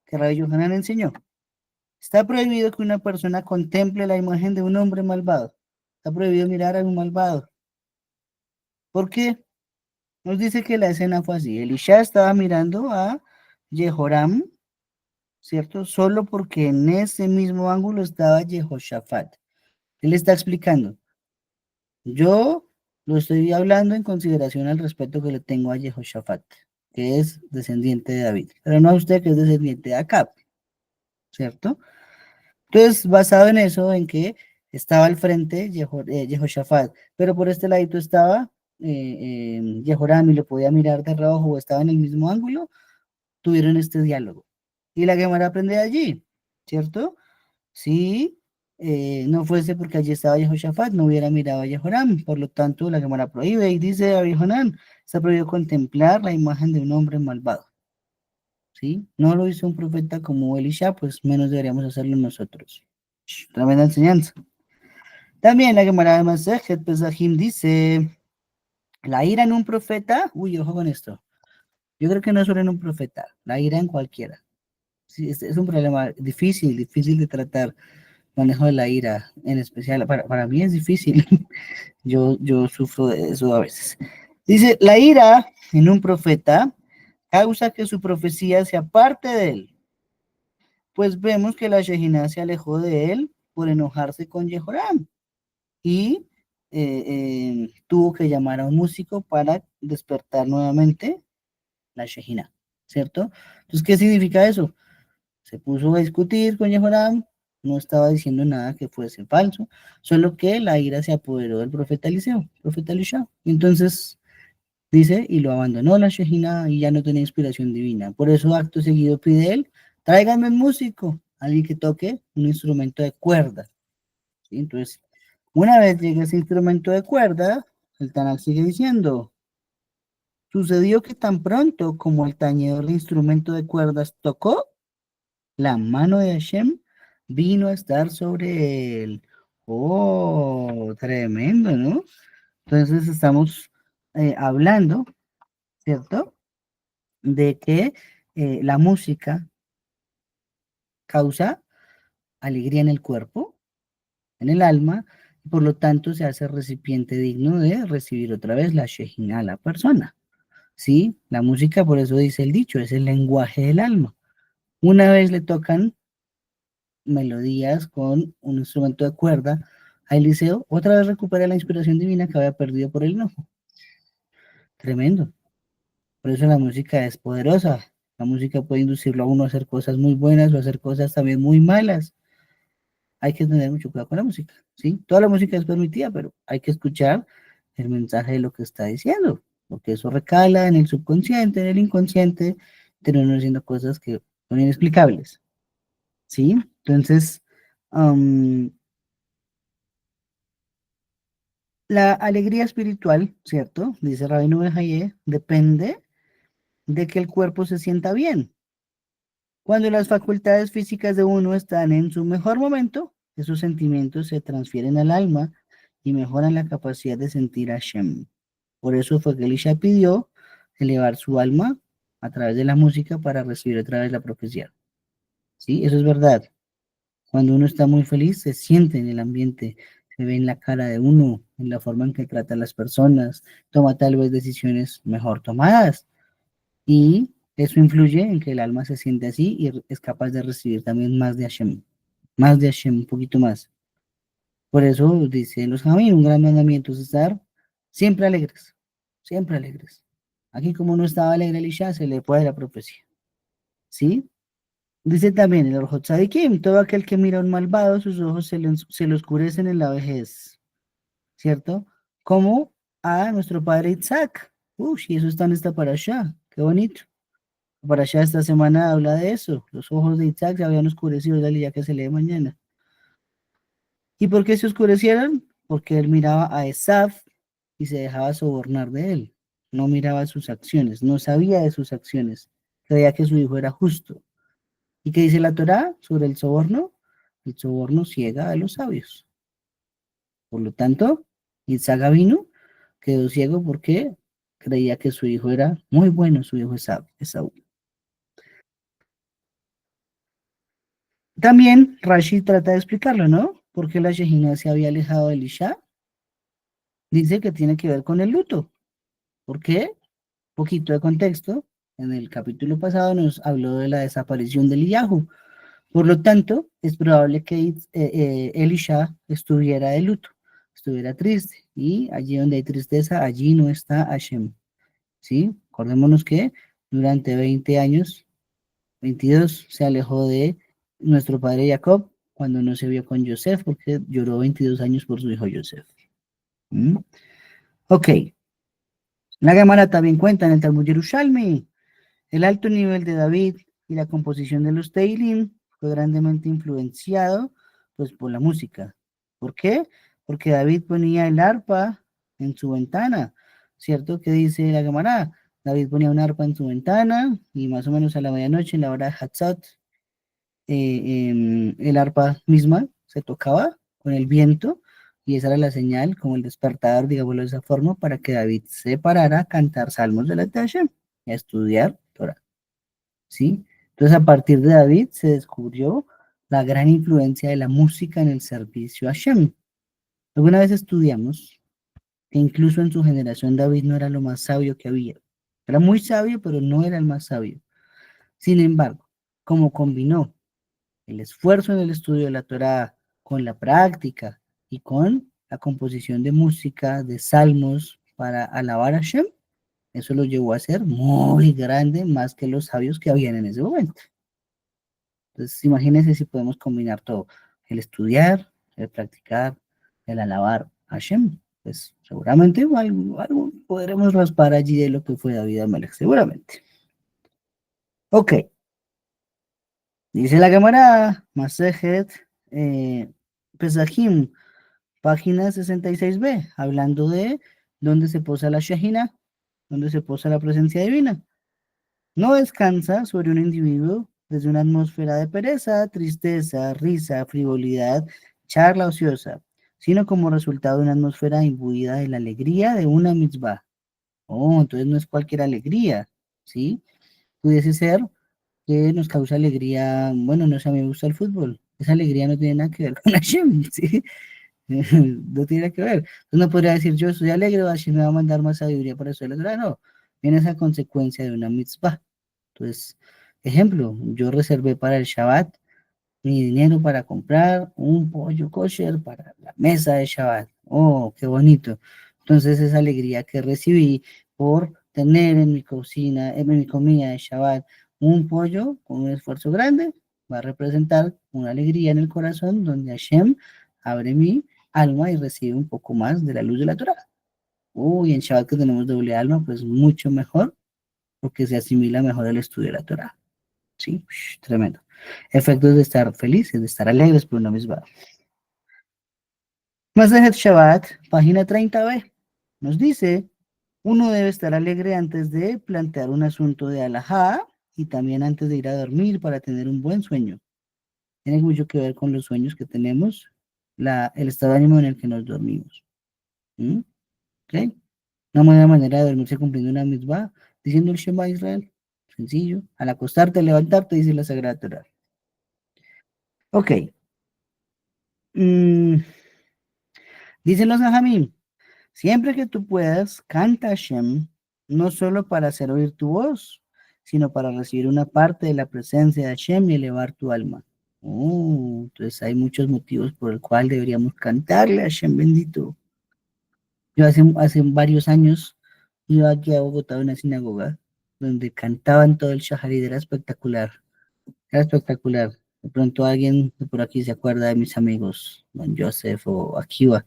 que Rabbi Yohanan enseñó. Está prohibido que una persona contemple la imagen de un hombre malvado. Está prohibido mirar a un malvado. ¿Por qué? Nos dice que la escena fue así. Elisha estaba mirando a Jehoram, ¿cierto? Solo porque en ese mismo ángulo estaba Jehoshaphat. Él está explicando. Yo lo estoy hablando en consideración al respeto que le tengo a Jehoshaphat, que es descendiente de David, pero no a usted que es descendiente de Acab, ¿cierto? Entonces, basado en eso, en que estaba al frente Jehoshaphat, pero por este ladito estaba Jehoram y lo podía mirar de reojo o estaba en el mismo ángulo, tuvieron este diálogo. Y la Gemara aprende de allí, ¿cierto? Si no fuese porque allí estaba Jehoshaphat, no hubiera mirado a Jehoram, por lo tanto la Gemara prohíbe y dice a Jehoram, se prohibió contemplar la imagen de un hombre malvado, ¿sí? No lo hizo un profeta como Elisha, pues menos deberíamos hacerlo nosotros. Tremenda enseñanza. También la Gemara de Masejet Pesajim dice, la ira en un profeta, uy, ojo con esto, yo creo que no es solo en un profeta, la ira en cualquiera. Sí, es un problema difícil de tratar, manejo de la ira, en especial, para mí es difícil, yo sufro de eso a veces. Dice, la ira en un profeta causa que su profecía se aparte de él, pues vemos que la Shekinah se alejó de él por enojarse con Jehoram y tuvo que llamar a un músico para despertar nuevamente la Shekinah, ¿cierto? Entonces, ¿qué significa eso? Se puso a discutir con Jehoram, no estaba diciendo nada que fuese falso, solo que la ira se apoderó del profeta Eliseo, profeta Elisha. Entonces, dice, y lo abandonó la Shekinah y ya no tenía inspiración divina. Por eso, acto seguido pide él, tráiganme un músico, alguien que toque un instrumento de cuerda. ¿Sí? Entonces, una vez llega ese instrumento de cuerda, el Tanakh sigue diciendo, sucedió que tan pronto como el tañedor de instrumento de cuerdas tocó, la mano de Hashem vino a estar sobre él. Oh, tremendo, ¿no? Entonces estamos hablando, ¿cierto? De que la música causa alegría en el cuerpo, en el alma, y por lo tanto se hace recipiente digno de recibir otra vez la Shejina a la persona. ¿Sí? La música, por eso dice el dicho, es el lenguaje del alma. Una vez le tocan melodías con un instrumento de cuerda a Eliseo, otra vez recupera la inspiración divina que había perdido por el enojo. Tremendo. Por eso la música es poderosa. La música puede inducirlo a uno a hacer cosas muy buenas o a hacer cosas también muy malas. Hay que tener mucho cuidado con la música, ¿sí? Toda la música es permitida, pero hay que escuchar el mensaje de lo que está diciendo, porque eso recala en el subconsciente, en el inconsciente, terminan haciendo cosas que son inexplicables, ¿sí? Entonces, am, la alegría espiritual, ¿cierto? Dice Rabino Behaye, depende de que el cuerpo se sienta bien. Cuando las facultades físicas de uno están en su mejor momento, esos sentimientos se transfieren al alma y mejoran la capacidad de sentir a Shem. Por eso fue que Elisha pidió elevar su alma a través de la música para recibir otra vez la profecía. Sí, eso es verdad. Cuando uno está muy feliz, se siente en el ambiente, se ve en la cara de uno, en la forma en que trata a las personas, toma tal vez decisiones mejor tomadas. Y eso influye en que el alma se siente así y es capaz de recibir también más de Hashem, un poquito más. Por eso dicen los Jamín, un gran mandamiento es estar siempre alegres, siempre alegres. Aquí como no estaba alegre Elisha, se le puede la profecía, ¿sí? Dice también el Orjot Tzadikim, todo aquel que mira a un malvado, sus ojos se le oscurecen en la vejez, ¿cierto? Como a nuestro padre Isaac. Uy, y eso está en esta parasha, qué bonito. Para allá esta semana habla de eso. Los ojos de Isaac se habían oscurecido, ya que se lee mañana. ¿Y por qué se oscurecieron? Porque él miraba a Esaf y se dejaba sobornar de él. No miraba sus acciones, no sabía de sus acciones. Creía que su hijo era justo. ¿Y qué dice la Torá sobre el soborno? El soborno ciega a los sabios. Por lo tanto, Isaac vino, quedó ciego porque creía que su hijo era muy bueno, su hijo Esaú. También Rashi trata de explicarlo, ¿no? Porque la Shejina se había alejado de Elisha. Dice que tiene que ver con el luto. ¿Por qué? Poquito de contexto. En el capítulo pasado nos habló de la desaparición de Eliyahu. Por lo tanto, es probable que Elisha estuviera de luto, estuviera triste. Y allí donde hay tristeza, allí no está Hashem. ¿Sí? Acordémonos que durante 20 años 22 se alejó de nuestro padre Jacob cuando no se vio con Yosef porque lloró 22 años por su hijo Yosef. ¿Mm? Ok, la Gemara también cuenta en el Talmud Yerushalmi el alto nivel de David y la composición de los Teilim fue grandemente influenciado pues por la música. ¿Por qué? Porque David ponía el arpa en su ventana, ¿cierto? ¿Qué dice la Gemara? David ponía un arpa en su ventana y más o menos a la medianoche, en la hora de Hatzot, el arpa misma se tocaba con el viento y esa era la señal, como el despertador, digámoslo de esa forma, para que David se parara a cantar salmos de la Hashem y a estudiar Torah, ¿sí? Entonces a partir de David se descubrió la gran influencia de la música en el servicio a Hashem. Alguna vez estudiamos que incluso en su generación David no era lo más sabio que había. Era muy sabio, pero no era el más sabio. Sin embargo, como combinó el esfuerzo en el estudio de la Torá con la práctica y con la composición de música, de salmos para alabar a Hashem, eso lo llevó a ser muy grande, más que los sabios que habían en ese momento. Entonces, imagínense si podemos combinar todo, el estudiar, el practicar, el alabar a Hashem, pues seguramente algo podremos raspar allí de lo que fue David Amelech, seguramente. Ok, dice la Gemara, Masejet, Pesajim, página 66b, hablando de dónde se posa la Shejina, dónde se posa la presencia divina. No descansa sobre un individuo desde una atmósfera de pereza, tristeza, risa, frivolidad, charla ociosa, sino como resultado de una atmósfera imbuida de la alegría de una mitzvah. Oh, entonces no es cualquier alegría, ¿sí? Pudiese ser que nos causa alegría, bueno, no sé, a mí me gusta el fútbol. Esa alegría no tiene nada que ver con Hashem, ¿sí? No tiene nada que ver. Entonces no podría decir yo estoy alegre, Hashem me va a mandar más sabiduría para estudiar la Torah. No, viene esa consecuencia de una mitzvah. Entonces, ejemplo, yo reservé para el Shabbat mi dinero para comprar un pollo kosher para la mesa de Shabbat. Oh, qué bonito. Entonces, esa alegría que recibí por tener en mi cocina, en mi comida de Shabbat, un pollo con un esfuerzo grande, va a representar una alegría en el corazón donde Hashem abre mi alma y recibe un poco más de la luz de la Torah. Uy, en Shabbat que tenemos doble alma, pues mucho mejor, porque se asimila mejor al estudio de la Torah. Sí, tremendo. Efectos de estar felices, de estar alegres por una misma. Masejet Shabbat, página 30b, nos dice, uno debe estar alegre antes de plantear un asunto de alajá y también antes de ir a dormir para tener un buen sueño. Tiene mucho que ver con los sueños que tenemos, el estado de ánimo en el que nos dormimos. ¿Mm? ¿Ok? Una buena manera de dormirse cumpliendo una mitzvah, diciendo el Shema Israel. Sencillo. Al acostarte, levantarte, dice la Sagrada Torah. Ok. Mm, dicen los Najamim, siempre que tú puedas, canta Hashem, no solo para hacer oír tu voz, sino para recibir una parte de la presencia de Hashem y elevar tu alma. Oh, entonces hay muchos motivos por el cual deberíamos cantarle a Hashem bendito. Yo hace varios años iba aquí a Bogotá a una sinagoga donde cantaban todo el Shaharit, era espectacular, era espectacular. De pronto alguien de por aquí se acuerda de mis amigos, Don Joseph o Akiva,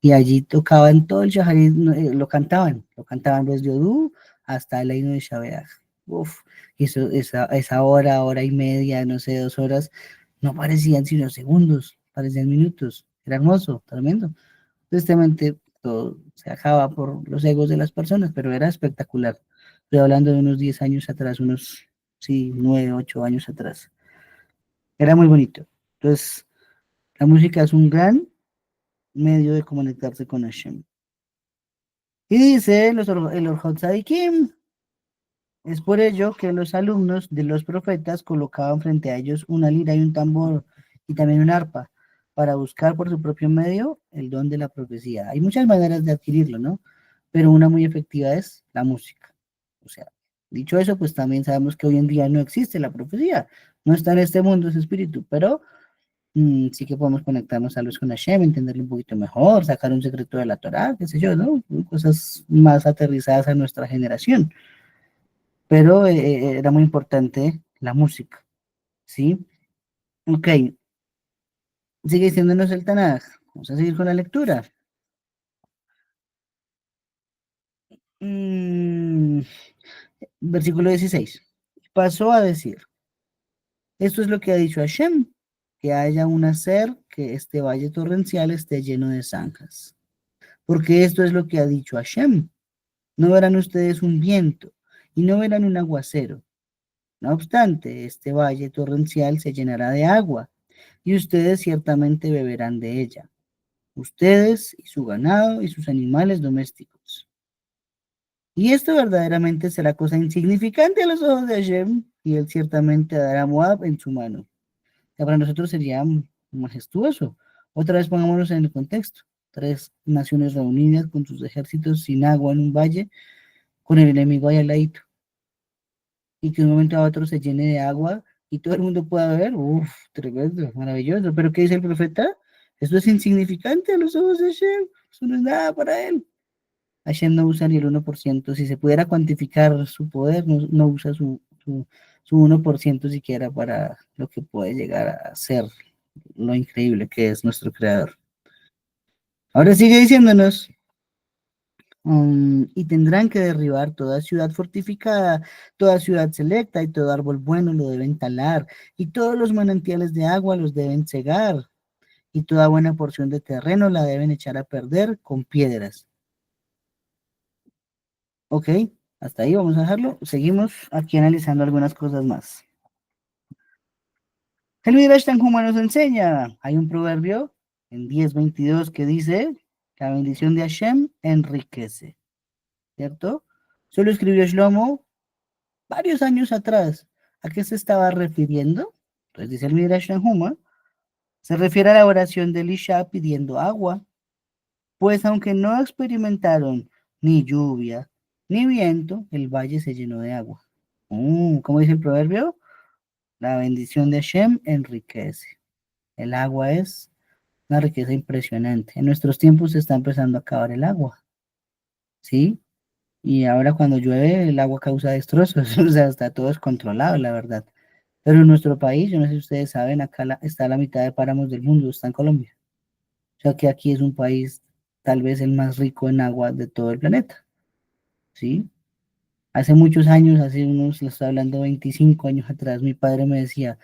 y allí tocaban todo el Shaharit, lo cantaban desde Odú hasta el Eino de Shabeach. Uf, y esa hora, hora y media, no sé, 2 horas, no parecían sino segundos, parecían minutos. Era hermoso, tremendo. Tristemente, todo se acaba por los egos de las personas, pero era espectacular. Estoy hablando de unos 10 años atrás, unos, sí, 9, 8 años atrás. Era muy bonito. Entonces, la música es un gran medio de comunicarse con Hashem. Y dice el Orjot Tzadikim, es por ello que los alumnos de los profetas colocaban frente a ellos una lira y un tambor y también un arpa para buscar por su propio medio el don de la profecía. Hay muchas maneras de adquirirlo, ¿no? Pero una muy efectiva es la música. O sea, dicho eso, pues también sabemos que hoy en día no existe la profecía, no está en este mundo ese espíritu, pero sí que podemos conectarnos a los con Hashem, entenderlo un poquito mejor, sacar un secreto de la Torah, qué sé yo, ¿no? Cosas más aterrizadas a nuestra generación. Pero era muy importante la música, ¿sí? Ok, sigue diciéndonos el Tanaj. Vamos a seguir con la lectura. Mm, versículo 16. Pasó a decir, esto es lo que ha dicho Hashem, que haya un hacer que este valle torrencial esté lleno de zanjas. Porque esto es lo que ha dicho Hashem. No verán ustedes un viento y no verán un aguacero. No obstante, este valle torrencial se llenará de agua y ustedes ciertamente beberán de ella, ustedes y su ganado y sus animales domésticos. Y esto verdaderamente será cosa insignificante a los ojos de Hashem, y él ciertamente dará Moab en su mano. O sea, para nosotros sería majestuoso. Otra vez pongámonos en el contexto. 3 naciones reunidas con sus ejércitos sin agua en un valle, con el enemigo ahí al ladito, y que de un momento a otro se llene de agua y todo el mundo pueda ver. Uf, tremendo, maravilloso. Pero ¿qué dice el profeta? Esto es insignificante a los ojos de Hashem. Eso no es nada para él. Hashem no usa ni el 1%. Si se pudiera cuantificar su poder, no usa su 1% siquiera para lo que puede llegar a ser lo increíble que es nuestro creador. Ahora sigue diciéndonos, y tendrán que derribar toda ciudad fortificada, toda ciudad selecta y todo árbol bueno lo deben talar, y todos los manantiales de agua los deben cegar, y toda buena porción de terreno la deben echar a perder con piedras. Ok, hasta ahí vamos a dejarlo. Seguimos aquí analizando algunas cosas más. El Midrash Tanjuma nos enseña, hay un proverbio en 10:22 que dice, la bendición de Hashem enriquece, ¿cierto? Solo escribió Shlomo varios años atrás. ¿A qué se estaba refiriendo? Entonces dice el Midrash Tanjuma, se refiere a la oración de Elisha pidiendo agua, pues aunque no experimentaron ni lluvia ni viento, el valle se llenó de agua. ¿Cómo dice el proverbio? La bendición de Hashem enriquece. El agua es una riqueza impresionante. En nuestros tiempos se está empezando a acabar el agua, ¿sí? Y ahora cuando llueve el agua causa destrozos, o sea, está todo descontrolado, la verdad. Pero en nuestro país, yo no sé si ustedes saben, acá está la mitad de páramos del mundo, está en Colombia. O sea que aquí es un país tal vez el más rico en agua de todo el planeta, ¿sí? Hace muchos años, hace unos, le estoy hablando 25 años atrás, mi padre me decía,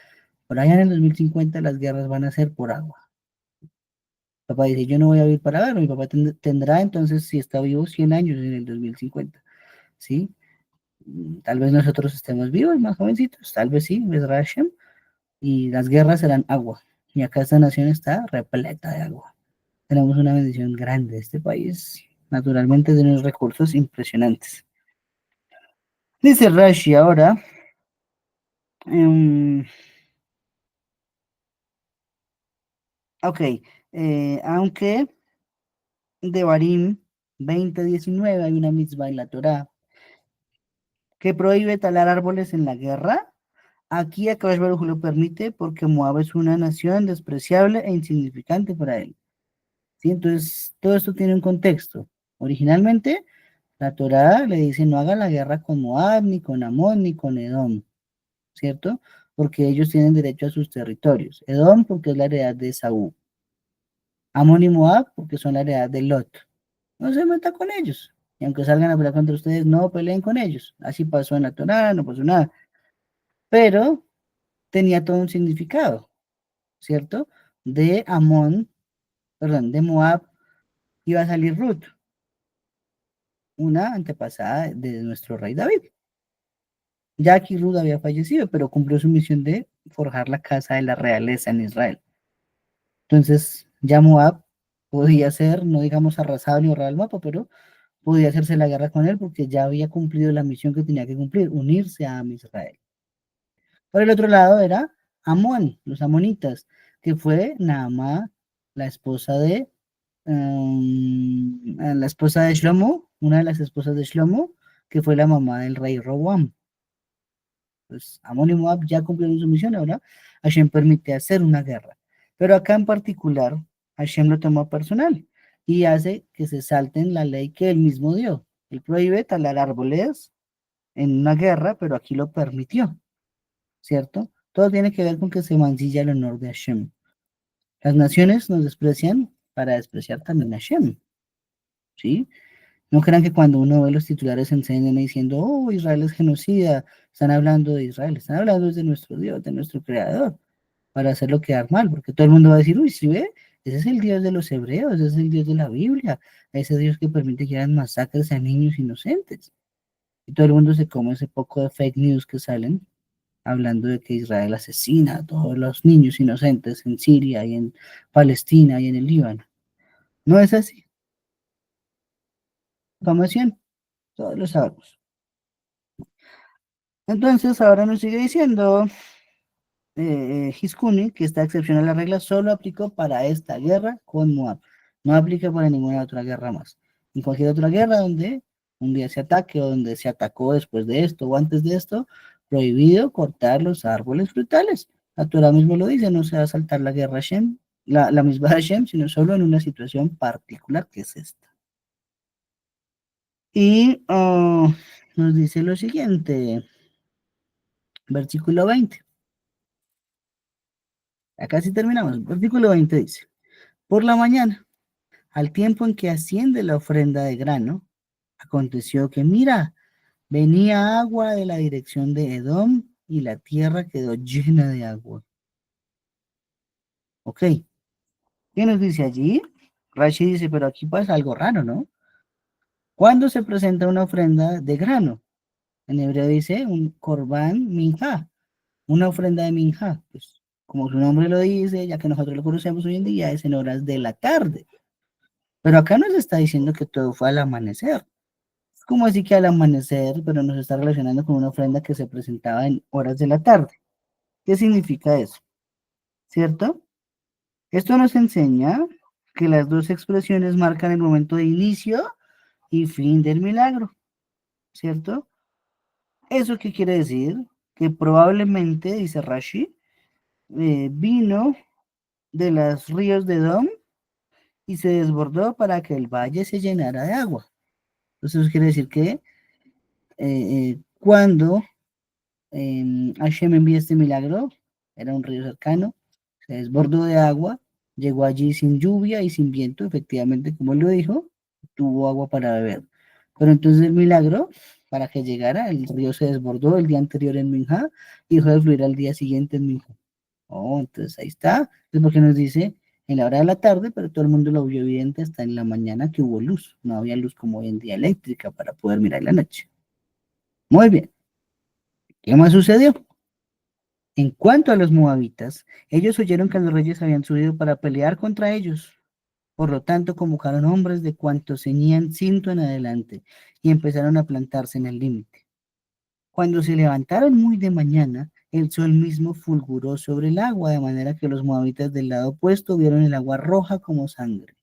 por allá en el 2050 las guerras van a ser por agua. Papá dice, yo no voy a vivir para verlo, mi papá tendrá entonces, si está vivo, 100 años en el 2050, ¿sí? Tal vez nosotros estemos vivos, más jovencitos, tal vez sí, Bezrat Hashem, y las guerras serán agua. Y acá esta nación está repleta de agua. Tenemos una bendición grande. Este país, naturalmente, tiene unos recursos impresionantes. Dice Rashi ahora, em, ok, aunque de Barim 20:19 hay una mitzvah en la Torá que prohíbe talar árboles en la guerra. Aquí Akadosh Baruj Hu lo permite porque Moab es una nación despreciable e insignificante para él. ¿Sí? Entonces, todo esto tiene un contexto. Originalmente, la Torá le dice no haga la guerra con Moab, ni con Amón, ni con Edom, ¿cierto? Porque ellos tienen derecho a sus territorios. Edom porque es la heredad de Saúl. Amón y Moab porque son la heredad de Lot. No se meta con ellos. Y aunque salgan a pelear contra ustedes, no peleen con ellos. Así pasó en la Torá, no pasó nada. Pero tenía todo un significado, ¿cierto? De Amón, perdón, de Moab iba a salir Ruth, una antepasada de nuestro rey David. Ya aquí Ruth había fallecido, pero cumplió su misión de forjar la casa de la realeza en Israel. Entonces, ya Moab podía ser, no digamos arrasado ni borrado el mapa, pero podía hacerse la guerra con él porque ya había cumplido la misión que tenía que cumplir, unirse a Israel. Por el otro lado era Amón, los amonitas, que fue Naamá, la esposa de la esposa de Shlomo, una de las esposas de Shlomo, que fue la mamá del rey Roboam. Pues Amón y Moab ya cumplieron su misión, ahora Hashem permite hacer una guerra. Pero acá en particular, Hashem lo tomó personal y hace que se salten la ley que él mismo dio. Él prohíbe talar árboles en una guerra, pero aquí lo permitió, ¿cierto? Todo tiene que ver con que se mancilla el honor de Hashem. Las naciones nos desprecian para despreciar también a Hashem, ¿sí? No crean que cuando uno ve los titulares en CNN diciendo, oh, Israel es genocida, están hablando de Israel, están hablando de nuestro Dios, de nuestro Creador, para hacerlo quedar mal, porque todo el mundo va a decir, uy, si ve, ese es el Dios de los hebreos, ese es el Dios de la Biblia, ese Dios que permite que hagan masacres a niños inocentes. Y todo el mundo se come ese poco de fake news que salen, hablando de que Israel asesina a todos los niños inocentes en Siria y en Palestina y en el Líbano. No es así. Información, todos lo sabemos. Entonces, ahora nos sigue diciendo Hiskuni que esta excepción a la regla solo aplicó para esta guerra con Moab. No aplica para ninguna otra guerra más. En cualquier otra guerra donde un día se ataque o donde se atacó después de esto o antes de esto, prohibido cortar los árboles frutales. La Torah mismo lo dice, no se va a saltar la guerra Hashem, la misma Hashem, sino solo en una situación particular que es esta. Y nos dice lo siguiente, versículo 20. Acá sí terminamos. Versículo 20 dice, por la mañana, al tiempo en que asciende la ofrenda de grano, aconteció que, mira, venía agua de la dirección de Edom y la tierra quedó llena de agua. Ok, ¿qué nos dice allí? Rashi dice, pero aquí pasa algo raro, ¿no? ¿Cuándo se presenta una ofrenda de grano? En hebreo dice un korban minja, una ofrenda de minja. Pues como su nombre lo dice, ya que nosotros lo conocemos hoy en día, es en horas de la tarde. Pero acá nos está diciendo que todo fue al amanecer. Es como así que al amanecer, pero nos está relacionando con una ofrenda que se presentaba en horas de la tarde. ¿Qué significa eso? ¿Cierto? Esto nos enseña que las dos expresiones marcan el momento de inicio y fin del milagro, ¿cierto? ¿Eso qué quiere decir? Que probablemente, dice Rashi, vino de los ríos de Edom y se desbordó para que el valle se llenara de agua. Entonces eso quiere decir que cuando Hashem envía este milagro, era un río cercano, se desbordó de agua, llegó allí sin lluvia y sin viento, efectivamente, como él lo dijo, tuvo agua para beber. Pero entonces el milagro para que llegara, el río se desbordó el día anterior en Minha y dejó de fluir al día siguiente en Minha. Oh, entonces ahí está. Es porque nos dice en la hora de la tarde, pero todo el mundo lo vio evidente hasta en la mañana que hubo luz. No había luz como hoy en día eléctrica para poder mirar la noche. Muy bien. ¿Qué más sucedió? En cuanto a los moabitas, ellos oyeron que los reyes habían subido para pelear contra ellos. Por lo tanto, convocaron hombres de cuantos ceñían cinto en adelante y empezaron a plantarse en el límite. Cuando se levantaron muy de mañana, el sol mismo fulguró sobre el agua, de manera que los moabitas del lado opuesto vieron el agua roja como sangre.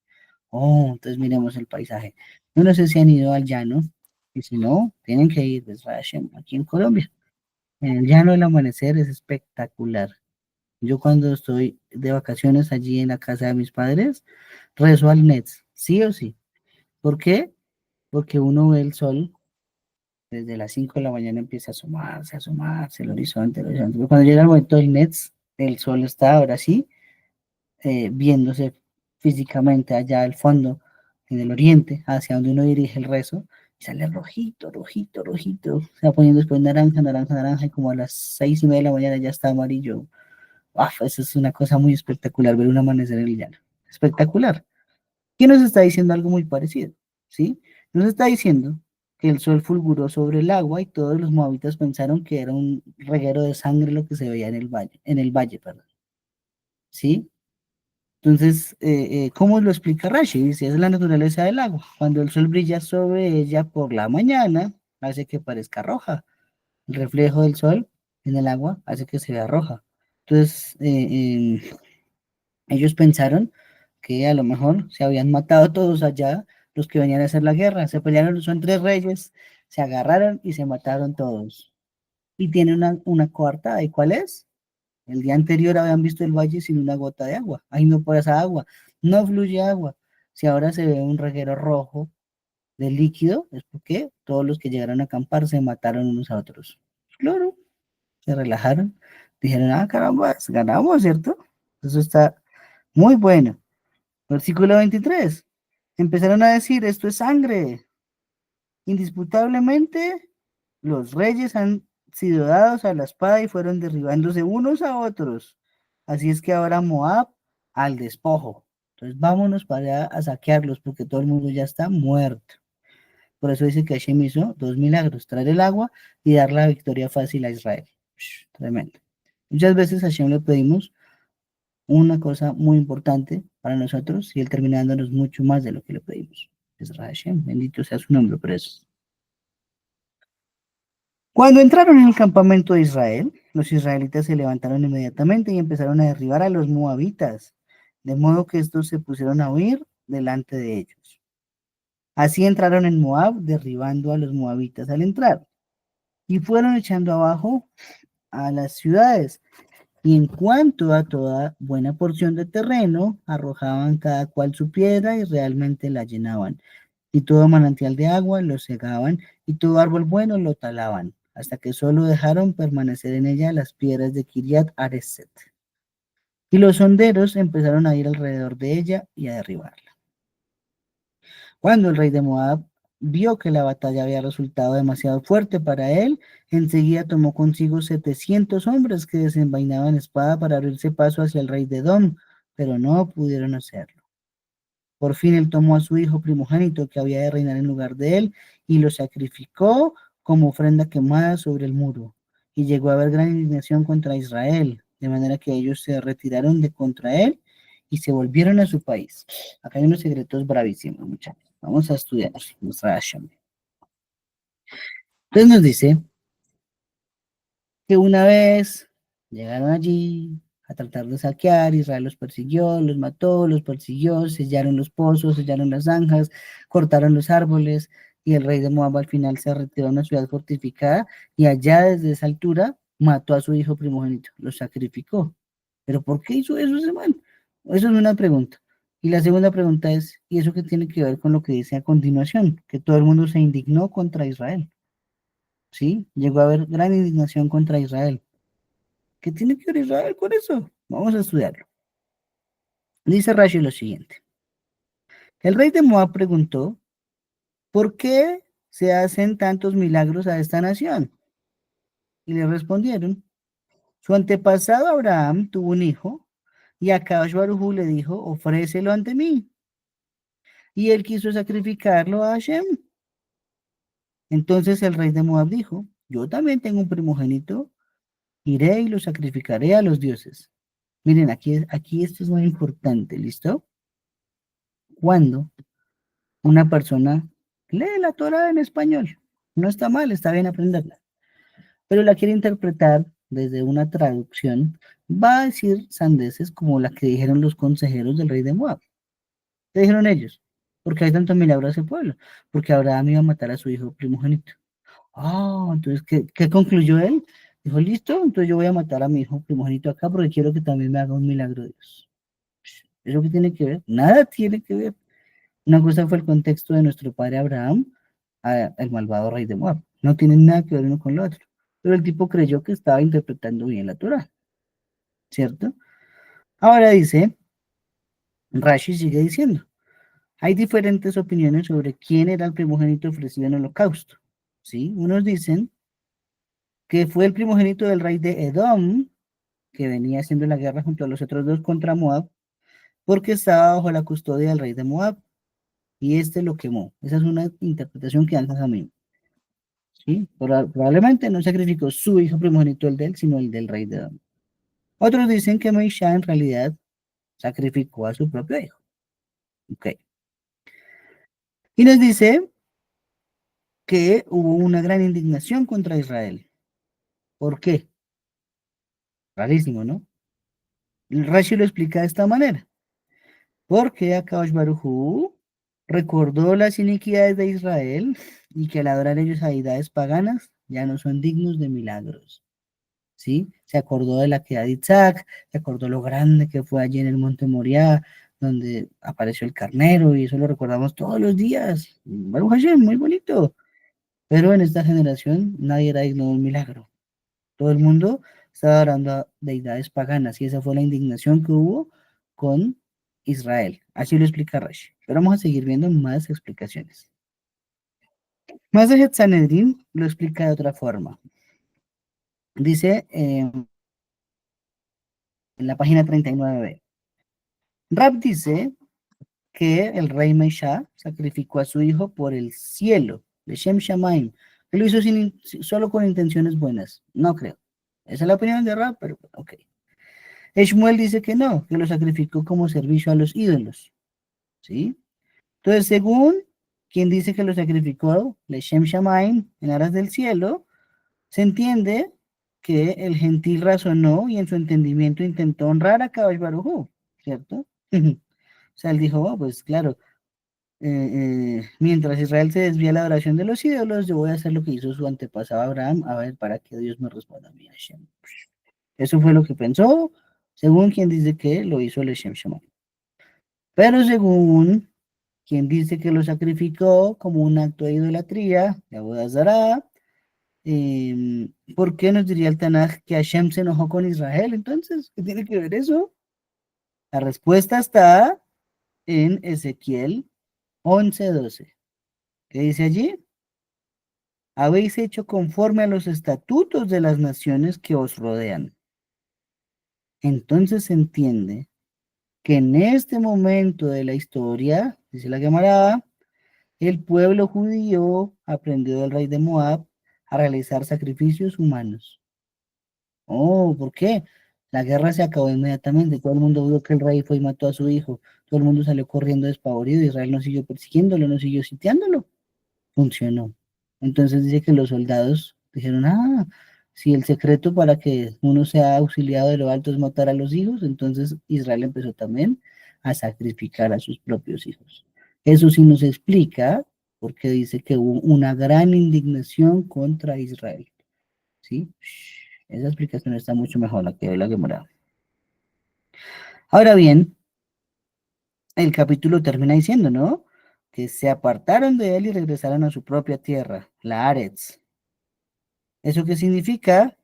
Oh, entonces miremos el paisaje. Yo no sé si han ido al llano, y si no, tienen que ir desde Hashem, aquí en Colombia. En el llano el amanecer es espectacular. Yo cuando estoy de vacaciones allí en la casa de mis padres, rezo al Nets, sí o sí. ¿Por qué? Porque uno ve el sol desde las 5 de la mañana, empieza a asomarse el horizonte. Pero cuando llega el momento del Nets, el sol está ahora sí viéndose físicamente allá al fondo, en el oriente, hacia donde uno dirige el rezo, y sale rojito, rojito, rojito, se va poniendo después naranja, naranja, naranja, y como a las 6:30 de la mañana ya está amarillo. ¡Uf! Eso es una cosa muy espectacular, ver un amanecer en el llano. Espectacular. ¿Quién nos está diciendo algo muy parecido? ¿Sí? Nos está diciendo que el sol fulguró sobre el agua y todos los moabitas pensaron que era un reguero de sangre lo que se veía en el valle, perdón. ¿Sí? Entonces, ¿cómo lo explica Rashi? Dice, es la naturaleza del agua. Cuando el sol brilla sobre ella por la mañana, hace que parezca roja. El reflejo del sol en el agua hace que se vea roja. Entonces, ellos pensaron que a lo mejor se habían matado todos allá, los que venían a hacer la guerra. Se pelearon, son tres reyes, se agarraron y se mataron todos. Y tiene una coartada, ¿y cuál es? El día anterior habían visto el valle sin una gota de agua. Ahí no pasa agua, no fluye agua. Si ahora se ve un reguero rojo de líquido, es porque todos los que llegaron a acampar se mataron unos a otros. Claro, se relajaron, dijeron, ah, caramba, ganamos, ¿cierto? Eso está muy bueno. Versículo 23. Empezaron a decir, esto es sangre. Indisputablemente, los reyes han sido dados a la espada y fueron derribándose unos a otros. Así es que ahora Moab al despojo. Entonces vámonos para allá a saquearlos porque todo el mundo ya está muerto. Por eso dice que Hashem hizo dos milagros, traer el agua y dar la victoria fácil a Israel. Tremendo. Muchas veces a Hashem le pedimos una cosa muy importante para nosotros y él termina dándonos mucho más de lo que le pedimos. Es Hashem, bendito sea su nombre por eso. Cuando entraron en el campamento de Israel, los israelitas se levantaron inmediatamente y empezaron a derribar a los moabitas, de modo que estos se pusieron a huir delante de ellos. Así entraron en Moab, derribando a los moabitas al entrar, y fueron echando abajo a las ciudades. Y en cuanto a toda buena porción de terreno, arrojaban cada cual su piedra y realmente la llenaban. Y todo manantial de agua lo cegaban, y todo árbol bueno lo talaban, hasta que solo dejaron permanecer en ella las piedras de Kiriat Areset. Y los honderos empezaron a ir alrededor de ella y a derribarla. Cuando el rey de Moab vio que la batalla había resultado demasiado fuerte para él, enseguida tomó consigo 700 hombres que desenvainaban espada para abrirse paso hacia el rey de Edom, pero no pudieron hacerlo. Por fin él tomó a su hijo primogénito que había de reinar en lugar de él y lo sacrificó como ofrenda quemada sobre el muro. Y llegó a haber gran indignación contra Israel, de manera que ellos se retiraron de contra él y se volvieron a su país. Acá hay unos secretos bravísimos, muchachos. Vamos a estudiar nuestra Hashem. Entonces nos dice que una vez llegaron allí a tratar de saquear, Israel los persiguió, los mató, los persiguió, sellaron los pozos, sellaron las zanjas, cortaron los árboles, y el rey de Moab al final se retiró a una ciudad fortificada, y allá desde esa altura mató a su hijo primogénito, lo sacrificó. ¿Pero por qué hizo eso ese man? Eso es una pregunta. Y la segunda pregunta es, ¿y eso qué tiene que ver con lo que dice a continuación? Que todo el mundo se indignó contra Israel. ¿Sí? Llegó a haber gran indignación contra Israel. ¿Qué tiene que ver Israel con eso? Vamos a estudiarlo. Dice Rashi lo siguiente. El rey de Moab preguntó, ¿por qué se hacen tantos milagros a esta nación? Y le respondieron, su antepasado Abraham tuvo un hijo, y Akadosh Baruj Hu le dijo, ofrécelo ante mí. Y él quiso sacrificarlo a Hashem. Entonces el rey de Moab dijo, yo también tengo un primogénito, iré y lo sacrificaré a los dioses. Miren, aquí esto es muy importante, ¿listo? Cuando una persona lee la Torah en español, no está mal, está bien aprenderla, pero la quiere interpretar desde una traducción, va a decir sandeces como la que dijeron los consejeros del rey de Moab. ¿Qué dijeron ellos? Porque hay tanto milagro a ese pueblo, porque Abraham iba a matar a su hijo primogénito. Ah, entonces, ¿qué concluyó él? Dijo, listo, entonces yo voy a matar a mi hijo primogénito acá porque quiero que también me haga un milagro Dios. ¿Eso qué tiene que ver? Nada tiene que ver. Una cosa fue el contexto de nuestro padre Abraham, el malvado rey de Moab. No tienen nada que ver uno con lo otro. Pero el tipo creyó que estaba interpretando bien la Torah, ¿cierto? Ahora dice, Rashi sigue diciendo, hay diferentes opiniones sobre quién era el primogénito ofrecido en el holocausto. ¿Sí? Unos dicen que fue el primogénito del rey de Edom, que venía haciendo la guerra junto a los otros dos contra Moab, porque estaba bajo la custodia del rey de Moab, y este lo quemó. Esa es una interpretación que dan a mí. ¿Sí? Probablemente no sacrificó su hijo primogénito el de él, sino el del rey de Edom. Otros dicen que Meisha en realidad sacrificó a su propio hijo. Ok. Y nos dice que hubo una gran indignación contra Israel. ¿Por qué? Rarísimo, ¿no? Rashi lo explica de esta manera. Porque Akadosh Baruj Hu recordó las iniquidades de Israel y que al adorar ellos a deidades paganas ya no son dignos de milagros. ¿Sí? Se acordó de la queda de Isaac, se acordó lo grande que fue allí en el monte Moriah, donde apareció el carnero, y eso lo recordamos todos los días. Baruch Hashem, muy bonito. Pero en esta generación nadie era digno de un milagro. Todo el mundo estaba adorando a deidades paganas, y esa fue la indignación que hubo con Israel. Así lo explica Rashi. Pero vamos a seguir viendo más explicaciones. Más de Sanedrín lo explica de otra forma. Dice en la página 39b. Rab dice que el rey Meishá sacrificó a su hijo por el cielo, de Shem Shamaim, que lo hizo solo con intenciones buenas. No creo. Esa es la opinión de Rab, pero ok. Shmuel dice que no, que lo sacrificó como servicio a los ídolos. ¿Sí? Entonces, según quien dice que lo sacrificó, le Shem Shamaim, en aras del cielo, se entiende que el gentil razonó y en su entendimiento intentó honrar a Kadosh Baruj Hu, ¿cierto? O sea, él dijo, oh, pues claro, mientras Israel se desvía la adoración de los ídolos, yo voy a hacer lo que hizo su antepasado Abraham, a ver, para que Dios me responda a mí, Hashem. Eso fue lo que pensó, según quien dice que lo hizo el Shem Shamaim. Pero según quien dice que lo sacrificó como un acto de idolatría, de Abodazará, ¿por qué nos diría el Tanaj que Hashem se enojó con Israel? Entonces, ¿qué tiene que ver eso? La respuesta está en Ezequiel 11:12. ¿Qué dice allí? Habéis hecho conforme a los estatutos de las naciones que os rodean. Entonces se entiende que en este momento de la historia, dice la Gemara, el pueblo judío aprendió del rey de Moab a realizar sacrificios humanos. Oh, ¿por qué? La guerra se acabó inmediatamente. Todo el mundo vio que el rey fue y mató a su hijo. Todo el mundo salió corriendo despavorido. Israel no siguió persiguiéndolo, no siguió sitiándolo. Funcionó. Entonces dice que los soldados dijeron, ah, si el secreto para que uno sea auxiliado de lo alto es matar a los hijos, entonces Israel empezó también a sacrificar a sus propios hijos. Eso sí nos explica porque dice que hubo una gran indignación contra Israel. ¿Sí? Esa explicación está mucho mejor la que dio la Gemara. Ahora bien, el capítulo termina diciendo, ¿no? Que se apartaron de él y regresaron a su propia tierra, la Aretz. ¿Eso qué significa?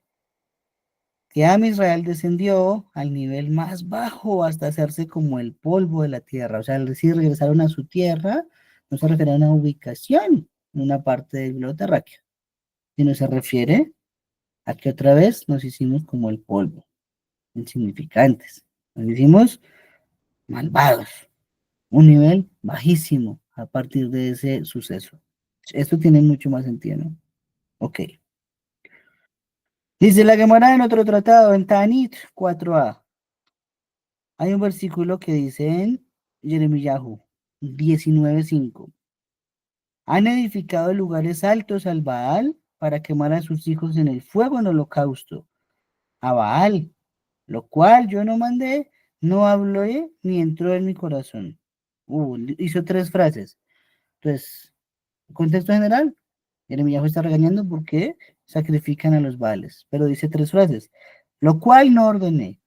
Que Am Israel descendió al nivel más bajo hasta hacerse como el polvo de la tierra. O sea, al decir regresaron a su tierra, no se refiere a una ubicación, una parte del globo terráqueo, sino se refiere a que otra vez nos hicimos como el polvo, insignificantes, nos hicimos malvados, un nivel bajísimo a partir de ese suceso. Esto tiene mucho más sentido, ¿no? Ok. Dice la Gemara en otro tratado, en Tanit 4a. Hay un versículo que dice en Jeremiyahu 19:5. Han edificado lugares altos al Baal para quemar a sus hijos en el fuego en holocausto. A Baal, lo cual yo no mandé, no hablé ni entró en mi corazón. Hizo tres frases. Entonces, contexto general, Jeremías está regañando porque sacrifican a los Baales, pero dice tres frases. Lo cual no ordené,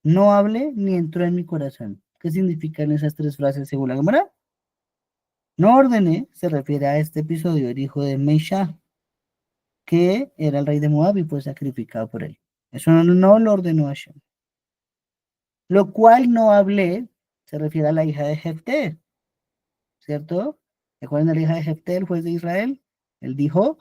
no hablé ni entró en mi corazón. ¿Qué significan esas tres frases según la Gemara? No ordené se refiere a este episodio, el hijo de Meisha, que era el rey de Moab y fue sacrificado por él. Eso no lo ordenó Hashem. Lo cual no hablé se refiere a la hija de Jefté, ¿cierto? ¿Recuerdan a la hija de Jefté, el juez de Israel? Él dijo,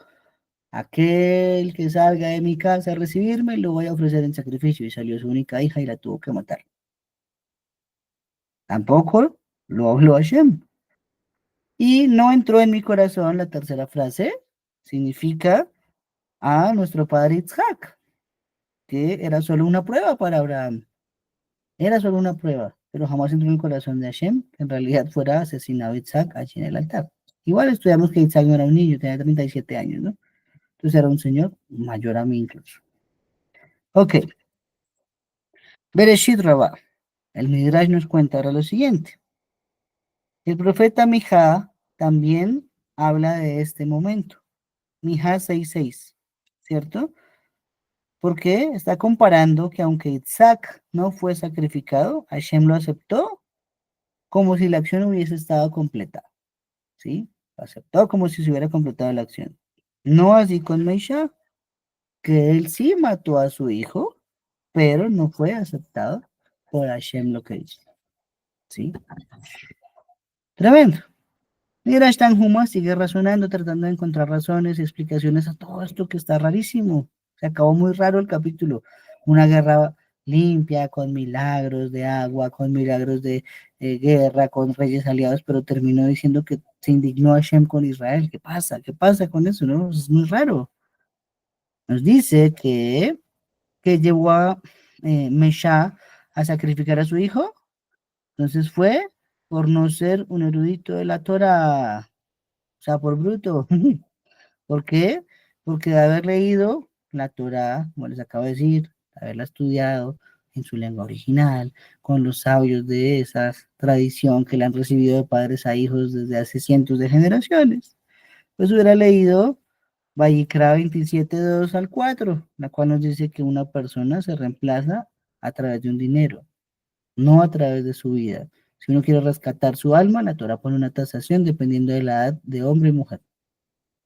aquel que salga de mi casa a recibirme, lo voy a ofrecer en sacrificio. Y salió su única hija y la tuvo que matar. Tampoco lo habló Hashem. Y no entró en mi corazón la tercera frase, significa a nuestro padre Isaac, que era solo una prueba para Abraham. Era solo una prueba, pero jamás entró en el corazón de Hashem, que en realidad fuera asesinado Isaac allí en el altar. Igual estudiamos que Isaac no era un niño, tenía 37 años, ¿no? Entonces era un señor mayor a mí incluso. Ok, Bereshit Rabá. El Midrash nos cuenta ahora lo siguiente. El profeta Mijá también habla de este momento. Mijá 6:6, ¿cierto? Porque está comparando que aunque Isaac no fue sacrificado, Hashem lo aceptó como si la acción hubiese estado completada, ¿sí? Lo aceptó como si se hubiera completado la acción. No así con Meisha, que él sí mató a su hijo, pero no fue aceptado por Hashem lo que hizo, ¿sí? Tremendo. Mira, Huma sigue razonando, tratando de encontrar razones y explicaciones a todo esto que está rarísimo. Se acabó muy raro el capítulo. Una guerra limpia, con milagros de agua, con milagros de guerra, con reyes aliados, pero terminó diciendo que se indignó Hashem con Israel. ¿Qué pasa? ¿Qué pasa con eso? ¿No? Es muy raro. Nos dice que llevó a Mesha a sacrificar a su hijo. Entonces fue por no ser un erudito de la Torah, o sea, por bruto. ¿Por qué? Porque de haber leído la Torá, como les acabo de decir, de haberla estudiado en su lengua original, con los sabios de esa tradición que le han recibido de padres a hijos desde hace cientos de generaciones, pues hubiera leído Vayikra 27:2 al 4, la cual nos dice que una persona se reemplaza a través de un dinero, no a través de su vida. Si uno quiere rescatar su alma, la Torah pone una tasación dependiendo de la edad de hombre y mujer.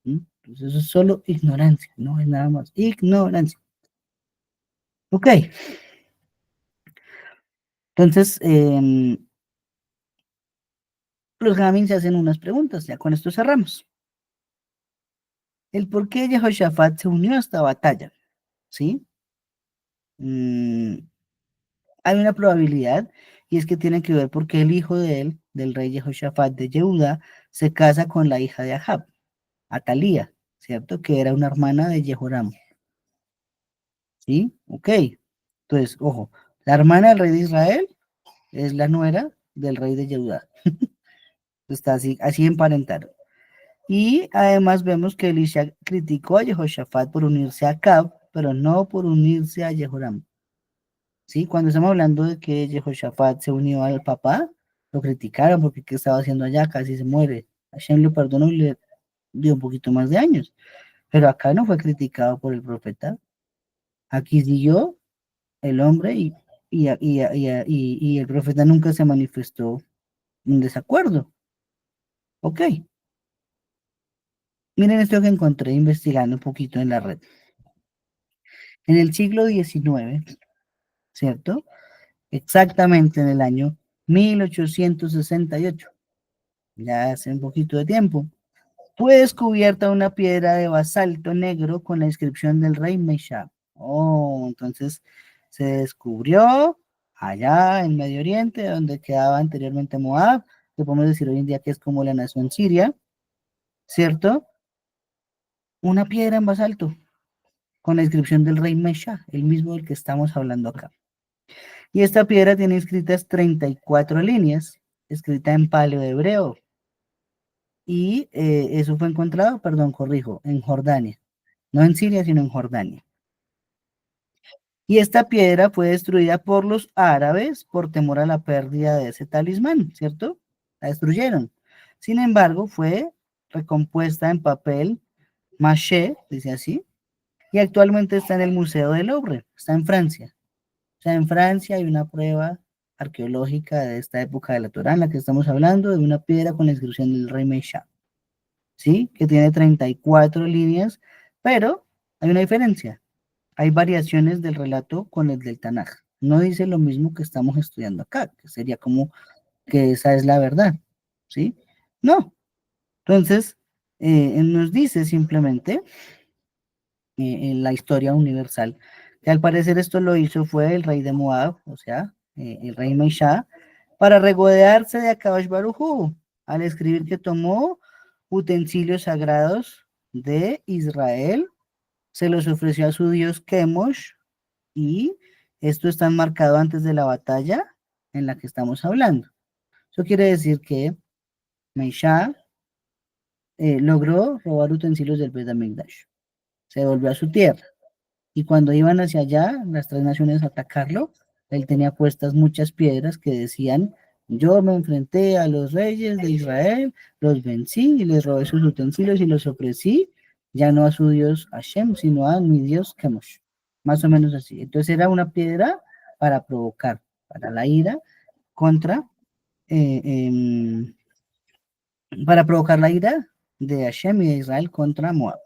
Entonces eso es solo ignorancia, no es nada más. Ignorancia. Ok. Entonces, los Jamin se hacen unas preguntas, ya con esto cerramos. El por qué Jehoshaphat se unió a esta batalla, ¿sí? Hay una probabilidad, y es que tiene que ver porque el hijo de él, del rey Jehoshaphat de Yehuda, se casa con la hija de Ahab, Atalía, ¿cierto? Que era una hermana de Jehoram, ¿sí? Ok. Entonces, ojo, la hermana del rey de Israel es la nuera del rey de Yehuda. Está así emparentado. Y además vemos que Elisha criticó a Jehoshaphat por unirse a Acab, pero no por unirse a Jehoram. ¿Sí? Cuando estamos hablando de que Jehoshaphat se unió al papá, lo criticaron porque qué estaba haciendo allá, casi se muere. Hashem lo perdonó y le dio un poquito más de años. Pero acá no fue criticado por el profeta. Aquí siguió el hombre y el profeta nunca se manifestó en desacuerdo. Ok. Miren esto que encontré investigando un poquito en la red. En el siglo XIX, ¿cierto? Exactamente en el año 1868, ya hace un poquito de tiempo, fue descubierta una piedra de basalto negro con la inscripción del rey Meshach. Oh, entonces se descubrió allá en Medio Oriente, donde quedaba anteriormente Moab, que podemos decir hoy en día que es como la nación siria, ¿cierto? Una piedra en basalto con la inscripción del rey Meshach, el mismo del que estamos hablando acá. Y esta piedra tiene escritas 34 líneas, escrita en paleohebreo. Y eso fue encontrado, perdón, corrijo, en Jordania. No en Siria, sino en Jordania. Y esta piedra fue destruida por los árabes por temor a la pérdida de ese talismán, ¿cierto? La destruyeron. Sin embargo, fue recompuesta en papel maché, dice así, y actualmente está en el Museo del Louvre, está en Francia. O sea, en Francia hay una prueba arqueológica de esta época de la Torá en la que estamos hablando, de una piedra con la inscripción del rey Meshach, ¿sí? Que tiene 34 líneas, pero hay una diferencia. Hay variaciones del relato con el del Tanaj. No dice lo mismo que estamos estudiando acá, que sería como que esa es la verdad, ¿sí? No. Entonces, nos dice simplemente en la historia universal que al parecer esto lo hizo fue el rey de Moab, o sea, el rey Meishá, para regodearse de Akadosh Baruj Hu, al escribir que tomó utensilios sagrados de Israel, se los ofreció a su dios Chemosh, y esto está marcado antes de la batalla en la que estamos hablando. Eso quiere decir que Meishá logró robar utensilios del Bet HaMikdash. Se volvió a su tierra. Y cuando iban hacia allá, las tres naciones a atacarlo, él tenía puestas muchas piedras que decían, yo me enfrenté a los reyes de Israel, los vencí y les robé sus utensilios y los ofrecí, ya no a su dios Hashem, sino a mi dios Chemosh. Más o menos así. Entonces era una piedra para provocar, para la ira contra, eh, em, para provocar la ira de Hashem y de Israel contra Moab.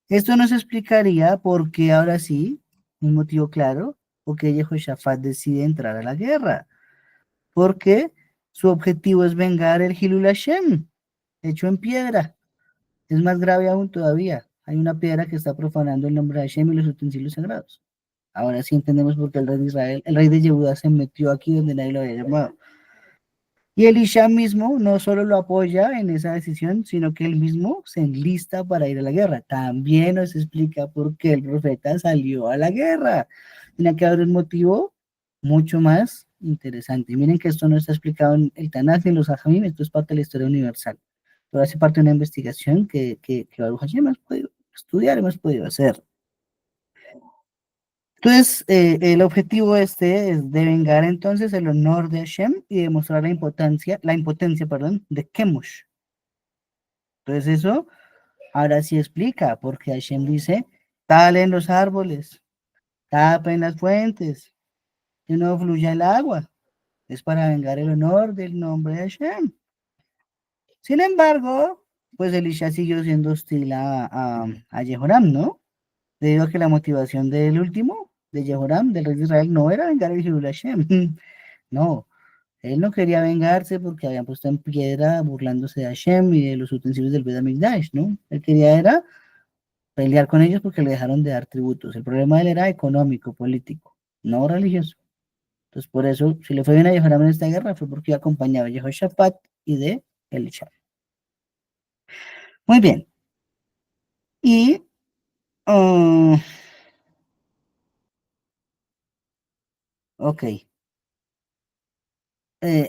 Esto nos explicaría por qué ahora sí, un motivo claro, por qué Jehoshaphat decide entrar a la guerra. Porque su objetivo es vengar el Hilul Hashem, hecho en piedra. Es más grave aún todavía. Hay una piedra que está profanando el nombre de Hashem y los utensilios sagrados. Ahora sí entendemos por qué el rey de Israel, el rey de Yehuda se metió aquí donde nadie lo había llamado. Y Elisha mismo no solo lo apoya en esa decisión, sino que él mismo se enlista para ir a la guerra. También nos explica por qué el profeta salió a la guerra. Tiene que haber un motivo mucho más interesante. Miren que esto no está explicado en el Tanaj ni en los Hajamim, esto es parte de la historia universal. Pero hace parte de una investigación que Baruch Hashem hemos podido estudiar, hemos podido hacer. Entonces, el objetivo este es de vengar entonces el honor de Hashem y demostrar la impotencia, perdón, de Chemosh. Entonces eso ahora sí explica, porque Hashem dice, talen los árboles, tapen las fuentes, que no fluya el agua. Es para vengar el honor del nombre de Hashem. Sin embargo, pues Elisha siguió siendo hostil a Jehoram, ¿no? Debido a que la motivación del último, de Jehoram, del rey de Israel, no era vengar el Hilul Hashem. No, él no quería vengarse porque habían puesto en piedra burlándose de Hashem y de los utensilios del Bet HaMikdash, ¿no? Él quería era pelear con ellos porque le dejaron de dar tributos. El problema de él era económico, político, no religioso. Entonces, por eso, si le fue bien a Jehoram en esta guerra, fue porque iba acompañado de Jehoshaphat y de Elisha. Muy bien. Y ok.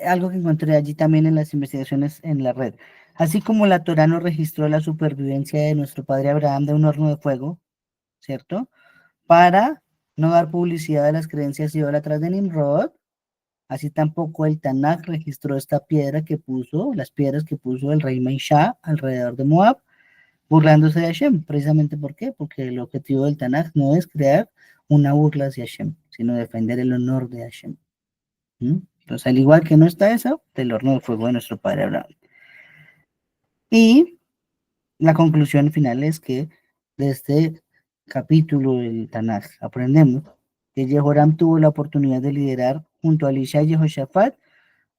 Algo que encontré allí también en las investigaciones en la red. Así como la Torá nos registró la supervivencia de nuestro padre Abraham de un horno de fuego, ¿cierto? Para no dar publicidad a las creencias idólatras de Nimrod, así tampoco el Tanaj registró esta piedra que puso, las piedras que puso el rey Meishá alrededor de Moab, burlándose de Hashem. Precisamente ¿por qué? Porque el objetivo del Tanaj no es crear una burla hacia Hashem, sino defender el honor de Hashem. Entonces, al igual que no está eso, del horno de fuego de nuestro padre Abraham. Y la conclusión final es que de este capítulo del Tanaj aprendemos que Jehoram tuvo la oportunidad de liderar junto a Elisha y Jehoshaphat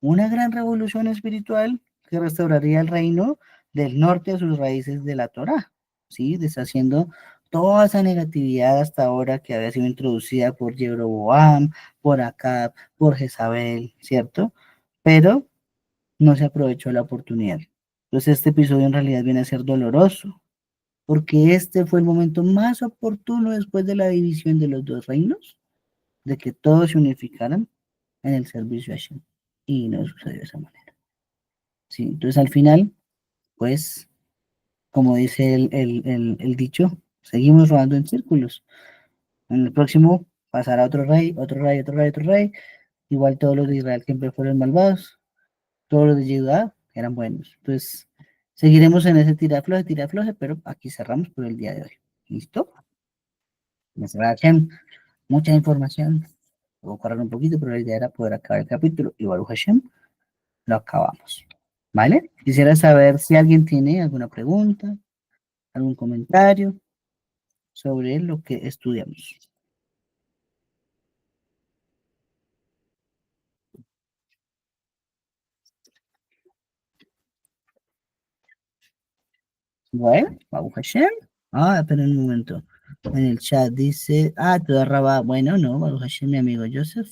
una gran revolución espiritual que restauraría el reino del norte a sus raíces de la Torá, ¿sí? Deshaciendo toda esa negatividad hasta ahora que había sido introducida por Jeroboam, por Acab, por Jezabel, ¿cierto? Pero no se aprovechó la oportunidad. Entonces este episodio en realidad viene a ser doloroso, porque este fue el momento más oportuno después de la división de los dos reinos, de que todos se unificaran en el servicio a Hashem. Y no sucedió de esa manera. Sí, entonces al final, pues, como dice el dicho, seguimos rodando en círculos. En el próximo pasará otro rey, otro rey, otro rey, otro rey. Igual todos los de Israel siempre fueron malvados, todos los de Judá eran buenos. Entonces, seguiremos en ese tira afloje, pero aquí cerramos por el día de hoy. ¿Listo? Hashem, mucha información. Voy a correr un poquito, pero la idea era poder acabar el capítulo. Y Baruch Hashem, lo acabamos. ¿Vale? Quisiera saber si alguien tiene alguna pregunta, algún comentario sobre lo que estudiamos. Bueno, Baruch Hashem. Ah, espera un momento. En el chat dice, toda Rabá. Bueno, no, Baruch Hashem, mi amigo Joseph.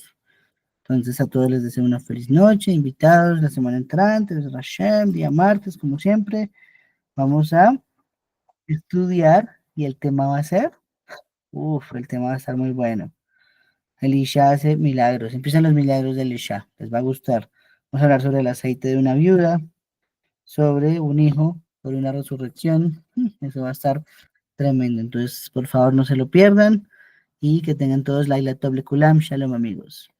Entonces a todos les deseo una feliz noche, invitados la semana entrante, Baruch Hashem, día martes, como siempre. Vamos a estudiar y el tema va a ser, el tema va a estar muy bueno. Elisha hace milagros, empiezan los milagros de Elisha, les va a gustar. Vamos a hablar sobre el aceite de una viuda, sobre un hijo, sobre una resurrección. Eso va a estar tremendo. Entonces, por favor, no se lo pierdan y que tengan todos Laila Toble Kulam. Shalom, amigos.